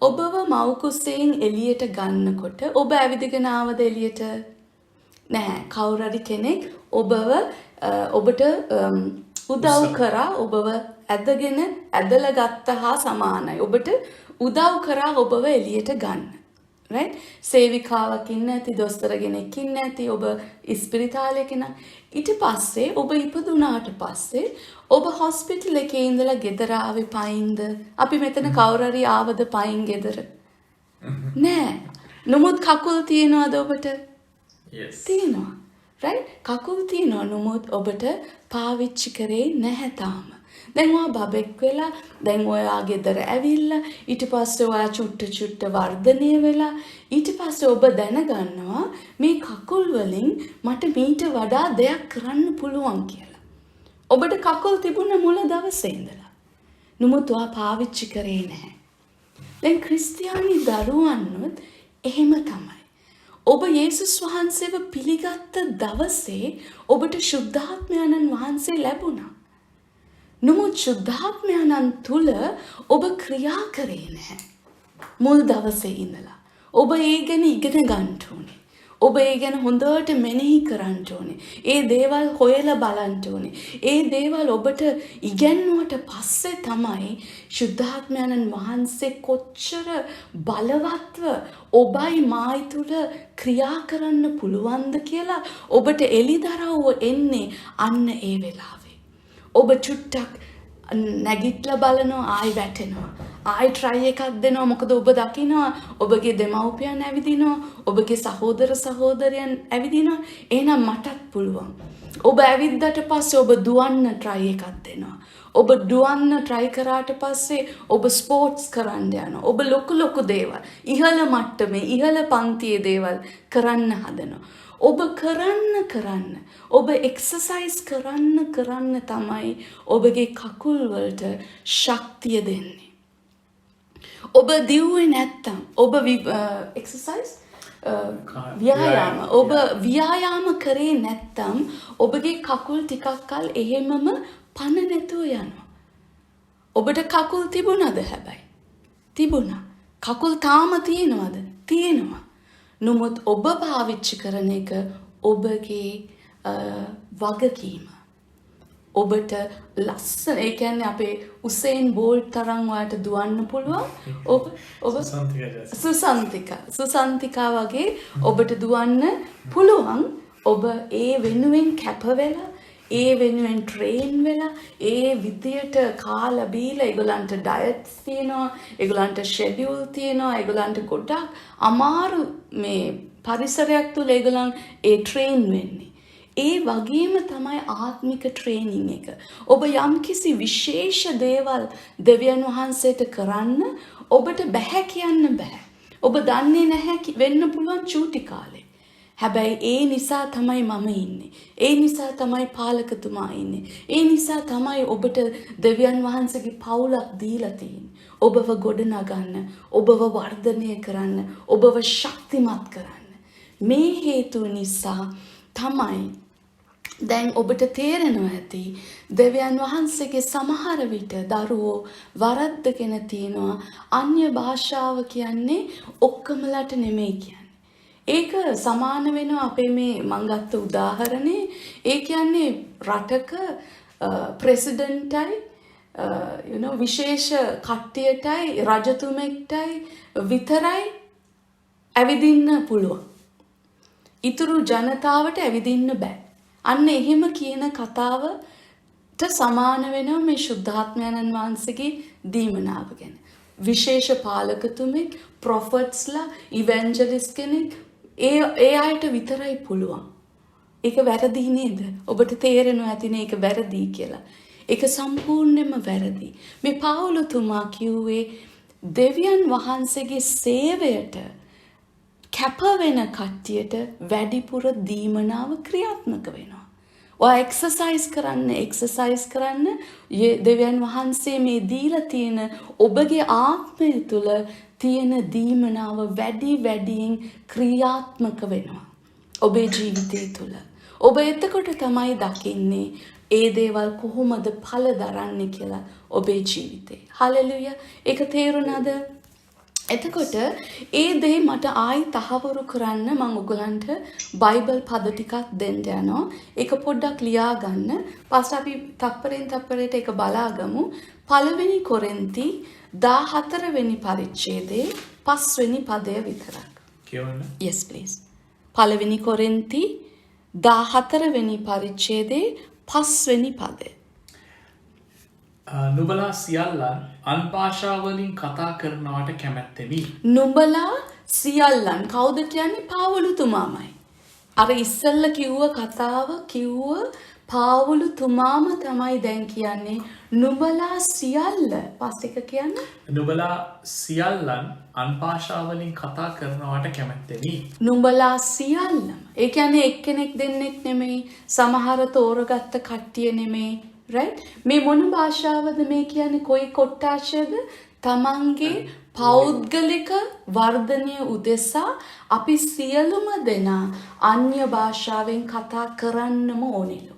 ඔබව මව් කුසෙන් එළියට ගන්නකොට ඔබ ඇවිදගෙන ආවද එළියට? නැහැ. කවුරු හරි කෙනෙක් ඔබට උදව් කරා ඔබව ඇදලා ගත්ත හා සමානයි. ඔබට උදව් කරා ඔබව එළියට ගන්න. right? සේවිකාවක් ඉන්න ඇති, දොස්තර කෙනෙක් ඉන්න ඇති, ඔබ ඉස්පිරිතාලේ කෙනා. ඊට පස්සේ ඔබ ඉපදුනාට පස්සේ ඔබ හොස්පිටල් එකේ ඉඳලා ගෙදර ආවේ පයින්ද? අපි මෙතන කවුරු හරි ආවද පයින් ගෙදර? නෑ. නමුත් කකුල් තියනවද ඔබට? Yes. තියෙනවා. right? කකුල් තියෙනවා නමුත් ඔබට පාවිච්චි කරේ නැහැ තාම. දැන් ඔයා බබෙක් වෙලා දැන් ඔයා ගෙදර ඇවිල්ලා ඊට පස්සේ ඔයා චුට්ට වර්ධනය වෙලා ඊට පස්සේ ඔබ දැනගන්නවා මේ කකුල් වලින් මට මීට වඩා දෙයක් කරන්න පුළුවන් කියලා. ඔබට කකුල් තිබුණ මුල දවසේ ඉඳලා. නමුත් ඔයා පාවිච්චි කරේ නැහැ. දැන් ක්‍රිස්තියානි දරුවන්නුත් එහෙම තමයි. ඔබ යේසුස් වහන්සේව පිළිගත්ත දවසේ ඔබට ශුද්ධාත්මයන්න් වහන්සේ ලැබුණා. නමුත් ශුද්ධාත්මයන්න් තුල ඔබ ක්‍රියා කරේ නැහැ. මුල් දවසේ ඉඳලා. ඔබ ඒ ගැන ඉගෙන ගන්න ඕනේ. ඔබ ඒ ගැන හොඳට මෙනෙහි කරන්න ඕනේ. ඒ දේවල් හොයලා බලන්න ඕනේ. ඒ දේවල් ඔබට ඉගෙනුවට පස්සේ තමයි ශුද්ධාත්මයන්න් වහන්සේ කොච්චර බලවත්ව ඔබයි මායි තුල ක්‍රියා කරන්න පුළුවන්ද කියලා ඔබට එළිදරව්ව එන්නේ අන්න ඒ වෙලාවේ. ඔබ චුට්ටක් නැගිටලා බලනවා ආයි වැටෙනවා. ආයි try එකක් දෙනවා. මොකද ඔබ දකිනවා ඔබගේ දෙමව්පියන් ඇවිදිනවා, ඔබගේ සහෝදර සහෝදරයන් ඇවිදිනවා. එහෙනම් මටත් පුළුවන්. ඔබ ඇවිද්දාට පස්සේ ඔබ දුවන්න try එකක් දෙනවා. ඔබ දුවන්න try කරාට පස්සේ ඔබ ස්පෝර්ට්ස් කරන්න යනවා. ඔබ ලොකු දේවල්, ඉහළ මට්ටමේ, ඉහළ පන්තියේ දේවල් කරන්න හදනවා. ඔබ කරන්න ඔබ එක්සර්සයිස් කරන්න තමයි ඔබගේ කකුල් වලට ශක්තිය දෙන්නේ. ඔබ දිව්වේ නැත්තම් ඔබ එක්සර්සයිස් ව්‍යායාම ඔබ ව්‍යායාම කරේ නැත්තම් ඔබගේ කකුල් ටිකක් කල් එහෙමම පන නැතුව යනවා. ඔබට කකුල් තිබුණාද හැබැයි? තිබුණා. කකුල් තාම තියෙනවද? තියෙනවා. නමුත් ඔබ පාවිච්චි කරන එක ඔබගේ වගකීම. ඔබට ලස්සන ඒ කියන්නේ අපේ උසේන් බෝල්ට් තරම් වාට දුවන්න පුළුවන්. ඔබ සුසන්තිකා වගේ ඔබට දුවන්න පුළුවන්. ඔබ ඒ වෙනුවෙන් කැප වෙලා ඒ වෙනුවෙන් ට්‍රේන් වෙලා ඒ විදියට කාලා බීලා ඒගොල්ලන්ට ඩයට්ස් තියෙනවා, ඒගොල්ලන්ට ෂෙඩියුල් තියෙනවා, ඒගොල්ලන්ට ගොඩක් අමාරු මේ පරිසරයක් තුල ඒගොල්ලන් ඒ ට්‍රේන් වෙන්නේ. ඒ වගේම තමයි ආත්මික ට්‍රේනින් එක. ඔබ යම්කිසි විශේෂ දේවල් දෙවියන් වහන්සේට කරන්න ඔබට බෑ කියන්න බෑ. ඔබ දන්නේ නැහැ වෙන්න පුළුවන් චූටි කාලේ. හැබැයි ඒ නිසා තමයි මම ඉන්නේ. ඒ නිසා තමයි පාලකතුමා ඉන්නේ. ඒ නිසා තමයි ඔබට දෙවියන් වහන්සේගේ පවුලක් දීලා තියෙන්නේ. ඔබව ගොඩනගන්න, ඔබව වර්ධනය කරන්න, ඔබව ශක්තිමත් කරන්න. මේ හේතු නිසා තමයි දැන් ඔබට තේරෙනවා ඇති දෙවියන් වහන්සේගේ සමහර විට දරුවෝ වරද්දගෙන තියෙනවා අන්‍ය භාෂාව කියන්නේ ඔක්කොමලට නෙමෙයි කියන්නේ. ඒක සමාන වෙනවා අපේ මේ මං ගත්ත උදාහරණේ. ඒ කියන්නේ රටක ප්‍රෙසිඩන්ට්ටයි විශේෂ කට්ටියටයි රජතුමෙක්ටයි විතරයි ඇවිදින්න පුළුවන්. ඉතුරු ජනතාවට ඇවිදින්න බෑ. අන්න එහෙම කියන කතාවට සමාන වෙනවා මේ ශුද්ධාත්මයන්න් වහන්සේගේ දීමනාව ගැන. විශේෂ පාලකතුමෙක්, ප්‍රොෆට්ස්ලා, ඉවැන්ජලිස්ට් කෙනෙක් ඒ අයට විතරයි පුළුවන්. ඒක වැරදි නේද? ඔබට තේරෙනවා ඇතිනේ ඒක වැරදි කියලා. ඒක සම්පූර්ණයෙන්ම වැරදි. මේ පාවුලතුමා කිව්වේ දෙවියන් වහන්සේගේ සේවයට කැප වෙන කට්ටියට වැඩිපුර දීමනාව ක්‍රියාත්මක වෙනවා. ඔයා එක්සර්සයිස් කරන්න දෙවියන් වහන්සේ මේ දීලා තියෙන ඔබගේ ආත්මය තුළ තියෙන දීමනාව වැඩියෙන් ක්‍රියාත්මක වෙනවා. ඔබේ ජීවිතය තුළ. ඔබ එතකොට තමයි දකින්නේ ඒ දේවල් කොහොමද ඵල දරන්නේ කියලා ඔබේ ජීවිතේ. හලෙලුයා. ඒක තේරුණාද? එතකොට ඒ දේ මට ආයි තහවුරු කරන්න මම ඔයගලන්ට බයිබල් පද ටිකක් දෙන්න යනවා. ඒක පොඩ්ඩක් ලියා ගන්න. පස්සේ අපි තප්පරෙන් තප්පරයට ඒක බලාගමු. පළවෙනි කොරින්ති 14 වෙනි පරිච්ඡේදයේ 5 වෙනි පදය විතරක්. කියවන්න. Yes please. පළවෙනි කොරින්ති 14 වෙනි පරිච්ඡේදයේ 5 වෙනි පදය. නුඹලා සියල්ලන් අන් භාෂාවලින් කතා කරනවට කැමැත්තෙමි. නුඹලා සියල්ලන් කවුද කියන්නේ? පාවුලතුමාමයි. අර ඉස්සෙල්ල කිව්ව කතාව කිව්ව පාවුලතුමාම තමයි දැන් කියන්නේ. නුඹලා සියල්ල පස්සේ එක කියන්නේ නුඹලා සියල්ලන් අන් භාෂාවලින් කතා කරනවට කැමැත්තෙමි. නුඹලා සියල්ලම. ඒ කියන්නේ එක්කෙනෙක් දෙන්නෙක් නෙමෙයි, සමහර තෝරගත්ත කට්ටිය නෙමෙයි. right? මේ මොන භාෂාවද මේ කියන්නේ? කොයි කොට්ටාශයද? තමන්ගේ පෞද්ගලික වර්ධනය උදෙසා අපි සියලුම දෙනා අන්‍ය භාෂාවෙන් කතා කරන්නම ඕනෙලු.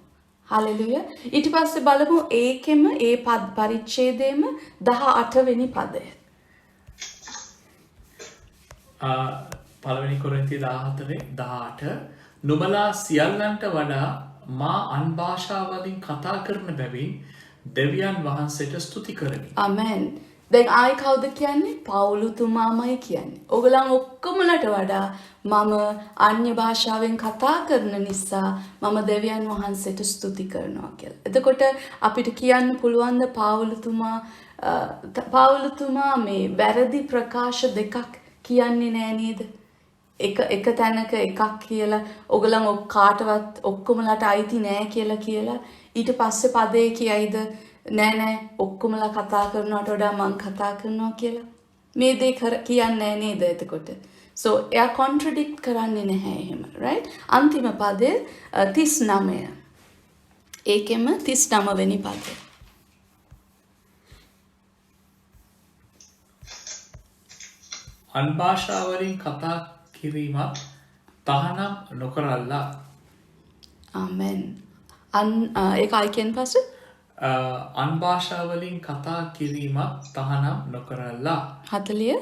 හලෙලුයා. ඊට පස්සේ බලමු ඒකෙම ඒ පරිච්ඡේදයේම 18 වෙනි පදය. පළවෙනි කොරින්ති 14:18 නුඹලා සියල්ලන්ට වඩා මා අන් භාෂාවලින් කතා කරන බැවින් දෙවියන් වහන්සේට ස්තුති කරමි. ආමෙන්. දැන් ආයි කවුද කියන්නේ? පවුලතුමාමයි කියන්නේ. ඔයගොල්ලන් ඔක්කොමලට වඩා මම අන්‍ය භාෂාවෙන් කතා කරන නිසා මම දෙවියන් වහන්සේට ස්තුති කරනවා කියලා. එතකොට අපිට කියන්න පුළුවන් ද පාවුලතුමා මේ වැරදි ප්‍රකාශ දෙකක් කියන්නේ නෑ නේද? එක තැනක එකක් කියලා ඔයගොල්ලන් කාටවත් ඔක්කොමලට අයිති නෑ කියලා ඊට පස්සේ පදේ කියයිද නෑ ඔක්කොමලා කතා කරනවට වඩා මං කතා කරනවා කියලා. මේ දේ කියන්නේ නෑ නේද එතකොට? so එයා contradict කරන්නේ නැහැ එහෙම, right? අන්තිම පදේ 39. ඒකෙම 39 වෙනි පදේ. අන් භාෂාවලින් කතා කිරීමත් තහනම් නොකරල්ලා. ආමෙන්. ඒක අයිකෙන් පස්සේ අන් භාෂාවලින් කතා කිරීමත් තහනම් නොකරල්ලා. 40.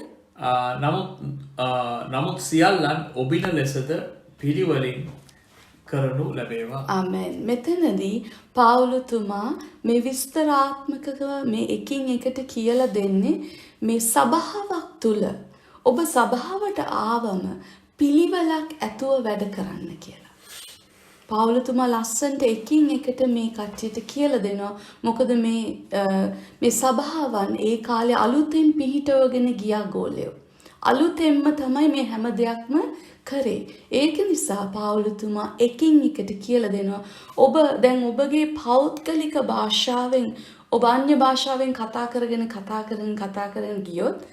නමුත් සියල්ලන් ඔබින ලෙසද පිළිවලින් කරනු ලැබේවා. ආමෙන්. මෙතනදී පාවුලතුමා මේ විස්තරාත්මකව මේ එකින් එකට කියලා දෙන්නේ මේ සභාවක් තුල ඔබ සභාවට ආවම පිළිවෙලක් ඇතුව වැඩ කරන්න කියලා. පාවුලතුමා ලස්සන්ට එකින් එකට මේ කට්ටියට කියලා දෙනවා. මොකද මේ සභාවන් ඒ කාලේ අලුතෙන් පිහිටවගෙන ගියා ගෝලයෝ. අලුතෙන්ම තමයි මේ හැම දෙයක්ම කරේ. ඒක නිසා පාවුලතුමා එකින් එකට කියලා දෙනවා. ඔබ දැන් ඔබගේ පෞද්ගලික භාෂාවෙන් ඔබ අන්‍ය භාෂාවෙන් කතා කරගෙන ගියොත්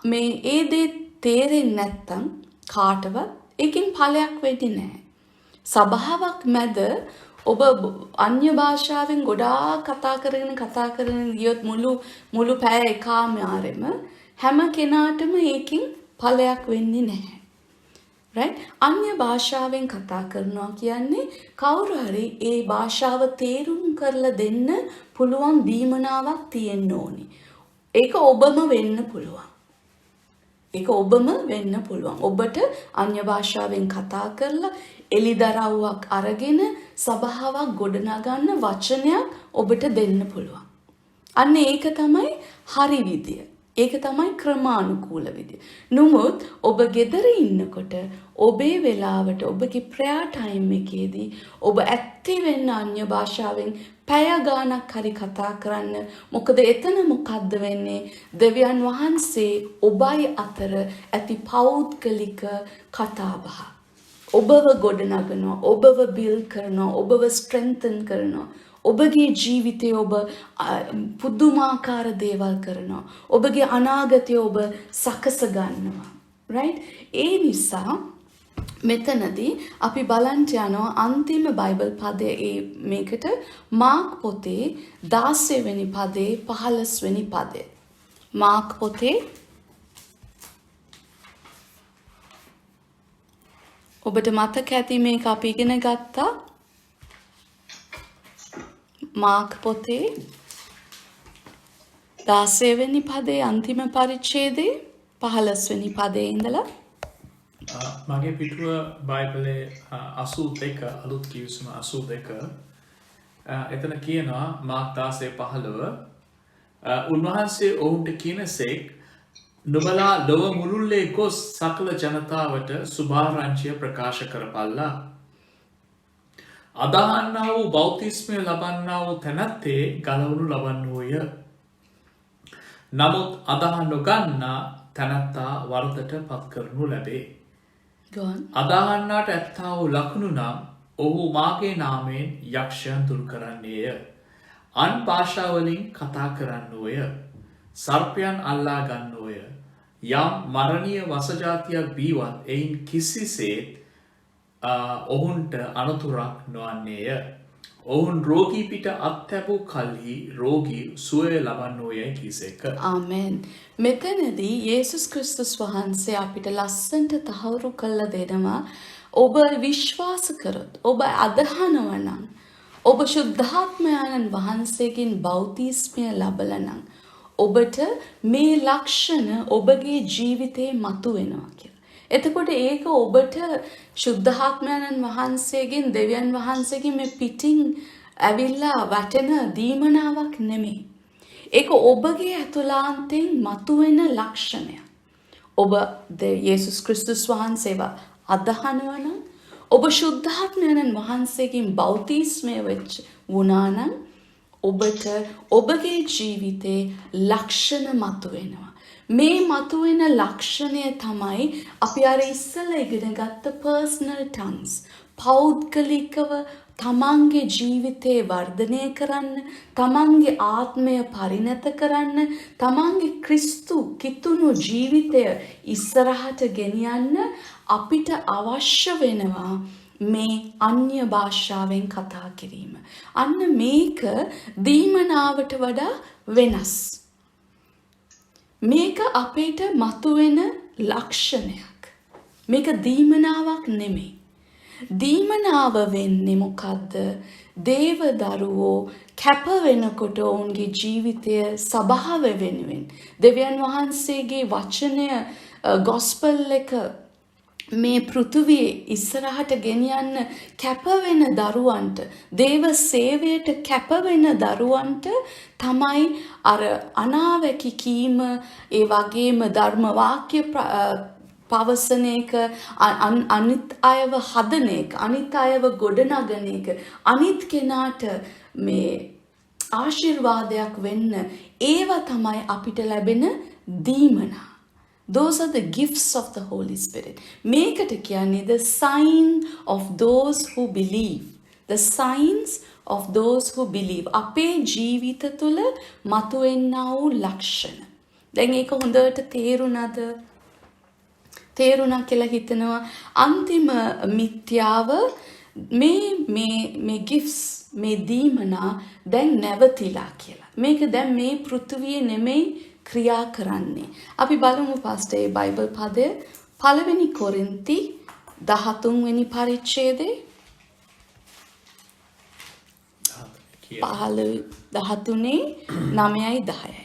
මේ ඒ දේ තේරෙන්නේ නැත්තම් කාටවත් ඒකෙන් ඵලයක් වෙන්නේ නැහැ. සභාවක් මැද ඔබ අන්‍ය භාෂාවෙන් ගොඩාක් කතා කරගෙන ගියොත් මුළු පැය එකමාරෙම හැම කෙනාටම ඒකෙන් ඵලයක් වෙන්නේ නැහැ. right? අන්‍ය භාෂාවෙන් කතා කරනවා කියන්නේ කවුරු හරි ඒ භාෂාව තේරුම් කරලා දෙන්න පුළුවන් දීමනාවක් තියෙන්න ඕනේ. ඒක ඔබම වෙන්න පුළුවන්. ඒක ඔබම වෙන්න පුළුවන්. ඔබට අන්‍ය භාෂාවෙන් කතා කරලා එලිදරව්වක් අරගෙන සභාවක් ගොඩනගන්න වචනයක් ඔබට දෙන්න පුළුවන්. අන්න ඒක තමයි හරි විදිය. ඒක තමයි ක්‍රමානුකූල විදිය. නමුත් ඔබ ගෙදර ඉන්නකොට ඔබේ වෙලාවට ඔබගේ ප්‍රෙයර් ටයිම් එකේදී ඔබ ඇත්තේ වෙන්න අන්‍ය භාෂාවෙන් පැය ගාණක් හරි කතා කරන්න. මොකද එතන මොකද්ද වෙන්නේ? දෙවියන් වහන්සේ ඔබයි අතර ඇති පෞද්ගලික කතාබහ. ඔබව ගොඩනගනවා, ඔබව බිල්ඩ් කරනවා, ඔබව ස්ට්‍රෙන්තන් කරනවා. ඔබගේ ජීවිතය ඔබ පුදුමාකාර දේවල් කරනවා. ඔබගේ අනාගතය ඔබ සකස ගන්නවා. right? ඒ නිසා මෙතනදී අපි බලන්න යනවා අන්තිම බයිබල් පදයේ මේකට මාක් පොතේ 16 වෙනි පදේ 15 වෙනි පදේ. මාක් පොතේ ඔබට මතක ඇති මේක අපි ඉගෙන ගත්තා. මාක් පොතේ 16 වෙනි පදේ අන්තිම පරිච්ඡේදයේ 15 වෙනි පදේ ඉඳලා මගේ පිටුව බයිබලේ 82 අලුත් කියවිසුම 82 එතන කියනවා මාක් 16:15 උන්වහන්සේ ඔවුන්ට කියනසේක් නුඹලා ලොව මුළුල්ලේ ගොස් සකල ජනතාවට සුභාරංචිය ප්‍රකාශ කරපල්ලා. අදහන්නා වූ බෞතිස්මය ලබන්නා වූ තැනැත්තේ ගලවනු ලබන්නෝය. නමුත් අදහන් නොගන්නා තැනැත්තා වරදට පත් කරනු ලැබේ. අදහන්නාට ඇත්තා වූ ලකුණු නම් ඔහු මාගේ නාමයෙන් යක්ෂයන් දුරු කරන්නේය. අන් භාෂාවලින් කතා කරන්නෝය. සර්පයන් අල්ලා ගන්නෝය. යම් මරණීය වසජාතියක් බීවත් එයින් කිසිසේත් ඔවුන්ට අනතුරක් නොවන්නේය. ඔවුන් රෝගී පිට අත්හැපු කල්හි රෝගී සුවය ලබන්නෝයයි කීසේක. ආමෙන්. මෙතනදී යේසුස් ක්‍රිස්තුස් වහන්සේ අපිට ලස්සනට තහවුරු කළා දෙනවා ඔබ විශ්වාස කරොත් ඔබ අදහනවා නම් ඔබ ශුද්ධාත්මයන්න් වහන්සේගෙන් බෞතිස්මය ලැබලා නම් ඔබට මේ ලක්ෂණ ඔබගේ ජීවිතේ මතුවෙනවා කියලා. එතකොට ඒක ඔබට ශුද්ධාත්මයන්න් වහන්සේගෙන් දෙවියන් වහන්සේගෙන් මේ පිටින් ඇවිල්ලා වැටෙන දීමනාවක් නෙමෙයි. ඒක ඔබගේ ඇතුළාන්තයෙන් මතුවෙන ලක්ෂණයක්. ඔබ යේසුස් ක්‍රිස්තුස් වහන්සේව අදහනවා නම් ඔබ ශුද්ධාත්මයන්න් වහන්සේගෙන් බෞතිස්මය වෙච්ච වුණා නම් ඔබට ඔබගේ ජීවිතේ ලක්ෂණ මතුවෙනවා. මේ මතුවෙන ලක්ෂණය තමයි අපි අර ඉස්සෙල්ලා ඉගෙන ගත්ත personal tongues. පෞද්ගලිකව තමන්ගේ ජීවිතේ වර්ධනය කරන්න, තමන්ගේ ආත්මය පරිණත කරන්න, තමන්ගේ ක්‍රිස්තු කිතුණු ජීවිතය ඉස්සරහට ගෙනියන්න අපිට අවශ්‍ය වෙනවා මේ අන්‍ය භාෂාවෙන් කතා කිරීම. අන්න මේක දීමනාවට වඩා වෙනස්. මේක අපේට මතුවෙන ලක්ෂණයක්. මේක දීමනාවක් නෙමෙයි. දීමනාව වෙන්නේ මොකද්ද? දේව දරුවෝ කැප වෙනකොට ඔවුන්ගේ ජීවිතය සබාව වෙනුවෙන් දෙවියන් වහන්සේගේ වචනය ගොස්පල් එක මේ පෘථුවියේ ඉස්සරහට ගෙනියන්න කැප වෙන දරුවන්ට, දේව සේවයට කැප වෙන දරුවන්ට තමයි අර අනාවැකි කීම, ඒ වගේම ධර්ම වාක්‍ය පවසන එක, අනිත් අයව හදන එක, අනිත් අයව ගොඩනගන එක, අනිත් කෙනාට මේ ආශිර්වාදයක් වෙන්න, ඒවා තමයි අපිට ලැබෙන දීමනා. Those are the gifts of the Holy Spirit. මේකට කියන්නේ the sign of those who believe. The signs of those who believe. අපේ ජීවිත තුළ මතුවෙන්නා වූ ලක්ෂණ. දැන් ඒක හොඳට තේරුණා කියලා හිතනවා. අන්තිම මිත්‍යාව මේ gifts, මේ දීමනා දැන් නැවතිලා කියලා. මේක දැන් මේ පෘථුවියේ නෙමෙයි ක්‍රියා කරන්නේ. අපි බලමු පස්සේ බයිබල් පදය 1 කොරින්ති 13 වෙනි පරිච්ඡේදයේ 13 9යි 10යි.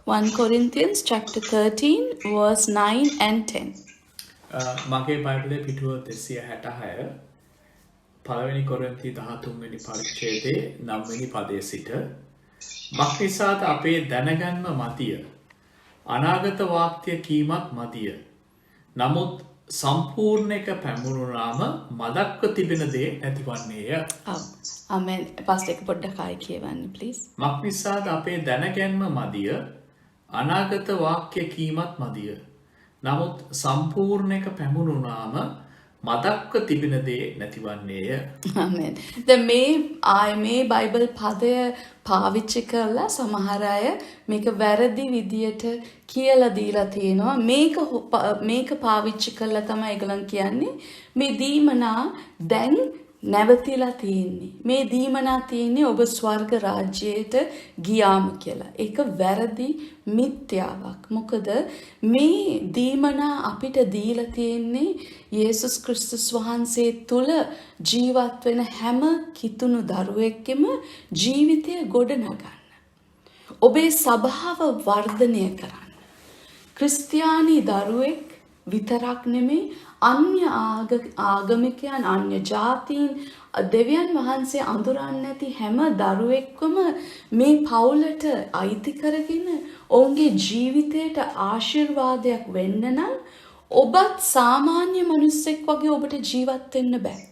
1 Corinthians chapter 13 verse 9 and 10. මගේ බයිබලයේ පිටුව 266 පළවෙනි කොරින්ති 13 වෙනි පරිච්ඡේදයේ 9 වෙනි පදයේ සිට මක්නිසාද අපේ දැනගන්ම මතිය අනාගත වාක්‍ය කීමක් මතිය නමුත් සම්පූර්ණ එක පැමුණුනාම මදක්ව තිබෙන දේ නැතිවන්නේය. Amen. Pastor එක පොඩ්ඩක් ආයි කියවන්න please. මක්නිසාද අපේ දැනගැන්ම මදිය අනාගත වාක්‍ය කීමත් මදිය. නමුත් සම්පූර්ණ එක පැමුණුනාම මදක්ව තිබෙන දේ නැතිවන්නේය. Amen. දැන් මේ බයිබල් පදය පාවිච්චි කරලා සමහර අය මේක වැරදි විදියට කියලා දීලා තියෙනවා. මේක පාවිච්චි කරලා තමයි ඒගොල්ලන් කියන්නේ මේ දීමනා දැන් නැවතිලා තියෙන්නේ. මේ දීමනා තියෙන්නේ ඔබ ස්වර්ග රාජ්‍යයට ගියාම කියලා. ඒක වැරදි මිත්‍යාවක්. මොකද මේ දීමනා අපිට දීලා තියෙන්නේ යේසුස් ක්‍රිස්තුස් වහන්සේ තුල ජීවත් වෙන හැම කිතුණු දරුවෙක්ගෙම ජීවිතය ගොඩනගන්න. ඔබේ ස්වභාව වර්ධනය කරන්න. ක්‍රිස්තියානි දරුවෙක් විතරක් නෙමෙයි අන්‍ය ආගමිකයන් අන්‍ය ජාතීන් දෙවියන් වහන්සේ අඳුරන්නේ නැති හැම දරුවෙක්වම මේ පවුලට අයිති කරගෙන ඔවුන්ගේ ජීවිතයට ආශිර්වාදයක් වෙන්න නම් ඔබත් සාමාන්‍ය මිනිස්සෙක් වගේ ඔබට ජීවත් වෙන්න බෑ.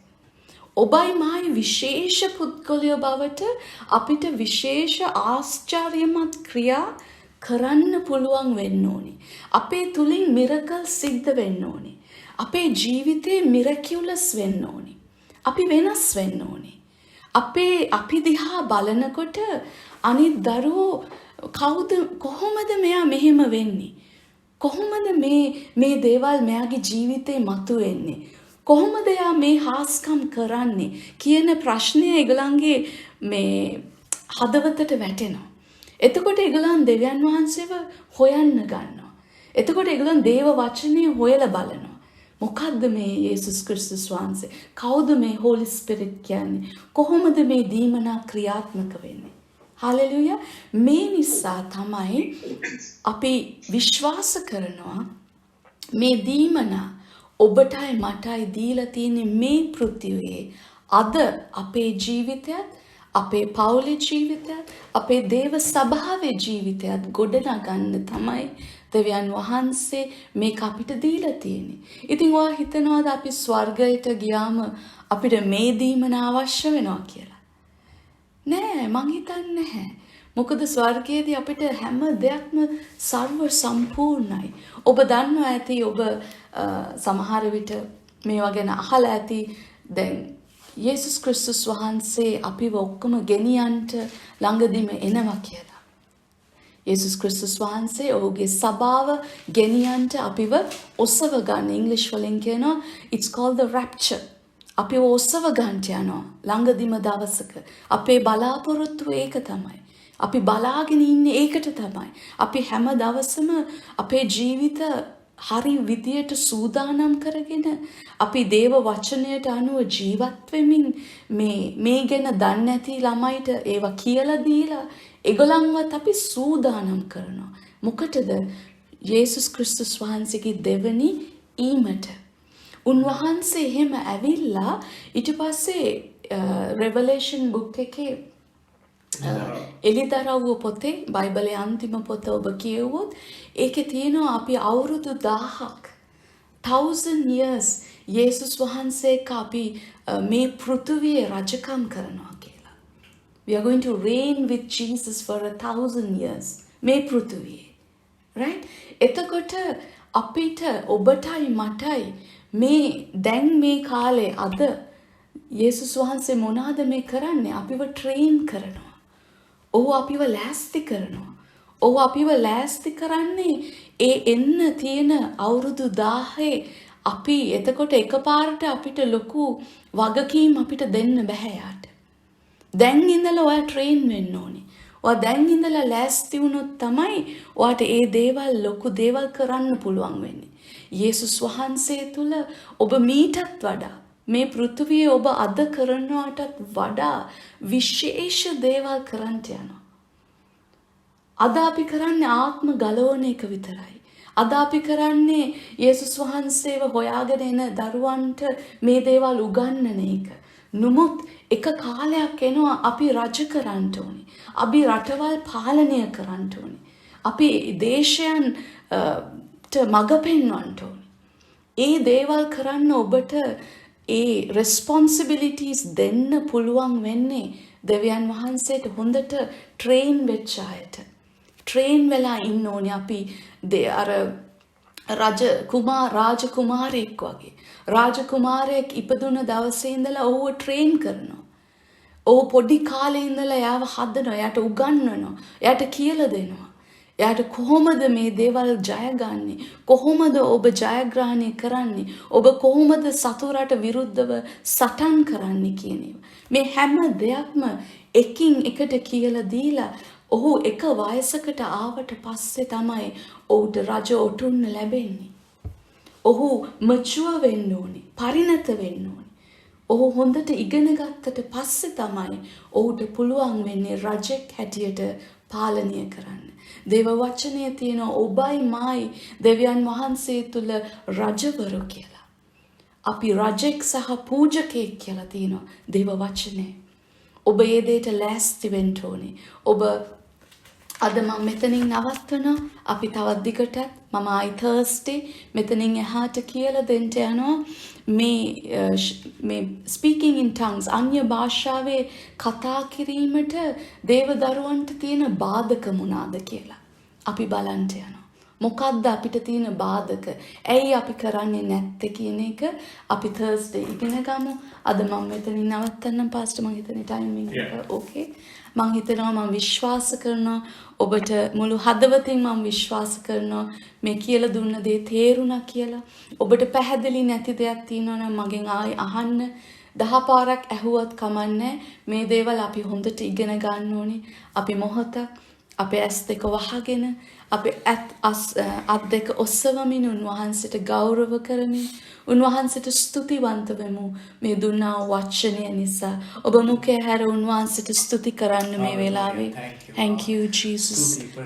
ඔබයි මායි විශේෂ පුද්ගලයෝ බවට අපිට විශේෂ ආශ්චර්යමත් ක්‍රියා කරන්න පුළුවන් වෙන්න ඕනි. අපේ තුලින් මිරකල් සිද්ධ වෙන්න ඕනි. අපේ ජීවිතේ මිරකියුලස් වෙන්න ඕනි. අපි වෙනස් වෙන්න ඕනි. අපි දිහා බලනකොට අනිත් දරුවෝ කොහොමද මෙයා මෙහෙම වෙන්නේ? කොහොමද මේ දේවල් මෙයාගේ ජීවිතේ මතුවෙන්නේ? කොහොමද එයා මේ හාස්කම් කරන්නේ කියන ප්‍රශ්නය ඒගොල්ලන්ගේ මේ හදවතට වැටෙනවා. එතකොට ඒගොල්ලන් දෙවියන් වහන්සේව හොයන්න ගන්නවා. එතකොට ඒගොල්ලන් දේව වචනය හොයලා බලනවා. මොකද්ද මේ යේසුස් ක්‍රිස්තුස් වහන්සේ? කවුද මේ හෝලි ස්පිරිට් කියන්නේ? කොහොමද මේ දීමනා ක්‍රියාත්මක වෙන්නේ? හලෙලුයා. මේ නිසා තමයි අපි විශ්වාස කරනවා මේ දීමනා ඔබටයි මටයි දීලා තියෙන මේ පෘථිවියේ අද අපේ ජීවිතයත් අපේ පවුලේ ජීවිතයත් අපේ දේව සභාවේ ජීවිතයත් ගොඩනගන්න තමයි දෙවියන් වහන්සේ මේක අපිට දීලා තියෙන්නේ. ඉතින් ඔයා හිතනවාද අපි ස්වර්ගයට ගියාම අපිට මේ දීමන අවශ්‍ය වෙනවා කියලා? නෑ, මං හිතන්නේ නැහැ. මොකද ස්වර්ගයේදී අපිට හැම දෙයක්ම සර්ව සම්පූර්ණයි. ඔබ දන්නවා ඇති ඔබ සමහර විට මේවා ගැන අහලා ඇති දැන් යේසුස් ක්‍රිස්තුස් වහන්සේ අපිව ඔක්කොම ගෙනියන්ට ළඟදිම එනවා කියලා. යේසුස් ක්‍රිස්තුස් වහන්සේ ඔහුගේ සභාව ගෙනියන්ට අපිව ඔසව ගන්න. ඉංග්‍රීසි වලින් කියනවා it's called the rapture. අපිව ඔසව ගන්නට යනවා ළඟදිම දවසක. අපේ බලාපොරොත්තුව ඒක තමයි. අපි බලාගෙන ඉන්නේ ඒකට තමයි. අපි හැම දවසම අපේ ජීවිත හරි විදියට සූදානම් කරගෙන අපි දේව වචනයට අනුව ජීවත් වෙමින් මේ ගැන දන්නේ නැති ළමයිට ඒවා කියලා දීලා ඒගොල්ලන්වත් අපි සූදානම් කරනවා. මොකටද? යේසුස් ක්‍රිස්තුස් වහන්සේගේ දෙවනි ඊමට. උන්වහන්සේ එහෙම ඇවිල්ලා ඊට පස්සේ Revelation book එකේ එලිදරව්ව පොතේ බයිබලයේ අන්තිම පොත ඔබ කියවුවොත් ඒකේ තියෙනවා අපි අවුරුදු 1000 years යේසුස් වහන්සේක අපි මේ පෘථුවියේ රජකම් කරනවා කියලා. We are going to reign with Jesus for 1000 years මේ පෘථුවියේ. Right? එතකොට අපිට ඔබටයි මටයි දැන් මේ කාලේ අද යේසුස් වහන්සේ මොනවාද මේ කරන්නේ? අපිව ට්‍රේන් කරනවා. ඔහු අපිව ලෑස්ති කරනවා. ඔහු අපිව ලෑස්ති කරන්නේ එන්න තියෙන අවුරුදු 1000 අපි එතකොට එකපාරට අපිට ලොකු වගකීම් අපිට දෙන්න බෑ යාට. දැන් ඉඳලා ඔයා ට්‍රේන් වෙන්න ඕනේ. ඔයා දැන් ඉඳලා ලෑස්ති වුණොත් තමයි ඔයාට ඒ දේවල් ලොකු දේවල් කරන්න පුළුවන් වෙන්නේ. යේසුස් වහන්සේ තුල ඔබ මීටත් වඩා මේ පෘථිවියේ ඔබ අද කරනවටත් වඩා විශේෂ දේවල් කරන්න යනවා. අද අපි කරන්නේ ආත්ම ගලවන එක විතරයි. අද අපි කරන්නේ යේසුස් වහන්සේව හොයාගෙන එන දරුවන්ට මේ දේවල් උගන්වන එක. නමුත් එක කාලයක් එනවා අපි රජ කරන්න ඕනේ. අපි රටවල් පාලනය කරන්න ඕනේ. අපි දේශයන් මඟ පෙන්වන්න ඕනේ. ඒ දේවල් කරන්න ඔබට ඒ responsibilities දෙන්න පුළුවන් වෙන්නේ දෙවියන් වහන්සේට හොඳට ට්‍රේන් වෙච්ච අයට. ට්‍රේන් වෙලා ඉන්න ඕනේ අපි අර රාජකුමාරයෙක් වගේ. රාජකුමාරයෙක් ඉපදුන දවසේ ඉඳලා ඔහුව ට්‍රේන් කරනවා. ඔහු පොඩි කාලේ ඉඳලා එයාව හදනවා, එයාට උගන්වනවා, එයාට කියලා දෙනවා. එයාට කොහොමද මේ දේවල් ජයගන්නේ? කොහොමද ඔබ ජයග්‍රහණය කරන්නේ? ඔබ කොහොමද සතුරට විරුද්ධව සටන් කරන්නේ කියන ඒවා. මේ හැම දෙයක්ම එකින් එකට කියලා දීලා ඔහු එක වයසකට ආවට පස්සේ තමයි ඔහුට රජ ඔටුන්න ලැබෙන්නේ. ඔහු මැචුවර් වෙන්න ඕනේ, පරිණත වෙන්න ඕනේ. ඔහු හොඳට ඉගෙන ගත්තට පස්සේ තමයි ඔහුට පුළුවන් වෙන්නේ රජෙක් හැටියට පාලනය කරන්න. දේව වචනයේ තියෙන ඔබයි මායි දෙවියන් වහන්සේ තුල රජවරු කියලා. අපි රජෙක් සහ පූජකයෙක් කියලා තියෙනවා දේව වචනේ. ඔබ ඒ දෙයට ලෑස්ති වෙන්න ඕනේ. ඔබ අද මම මෙතනින් නවත්තනවා. අපි තවත් දිගටත් මම ආයි Thursday මෙතනින් එහාට කියලා දෙන්න යනවා. මේ speaking in tongues අන්‍ය භාෂාවේ කතා කිරීමට දේව දරුවන්ට තියෙන බාධක මොනවාද කියලා අපි බලන්න යනවා. මොකද්ද අපිට තියෙන බාධක? ඇයි අපි කරන්නේ නැත්තේ කියන එක අපි Thursday ඉගෙන ගමු. අද මම මෙතනින් නවත්තන්නම් පාස්ටර්. මම හිතන්නේ ටයිමින් එක ඕකේ. මම හිතනවා මම විශ්වාස කරනවා ඔබට මුළු හදවතින් මම විශ්වාස කරනවා මේ කියලා දුන්න දේ තේරුණා කියලා. ඔබට පැහැදිලි නැති දෙයක් තියෙනවා නම් මගෙන් ආයි අහන්න. 10 පාරක් ඇහුවත් කමන්නේ. මේ දේවල් අපි හොඳට ඉගෙන ගන්න ඕනේ. අපි මොහොතක් අපේ ඇස් දෙක වහගෙන අපේ අත් දෙක ඔසවමින් උන්වහන්සේට ගෞරව කරමින් උන්වහන්සේට ස්තුතිවන්ත වෙමු මේ දුන්නා වචනය නිසා. ඔබ මුඛය හැර උන්වහන්සේට ස්තුති කරන්න මේ වෙලාවේ. Thank you Jesus.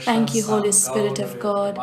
Thank you Holy Spirit of God.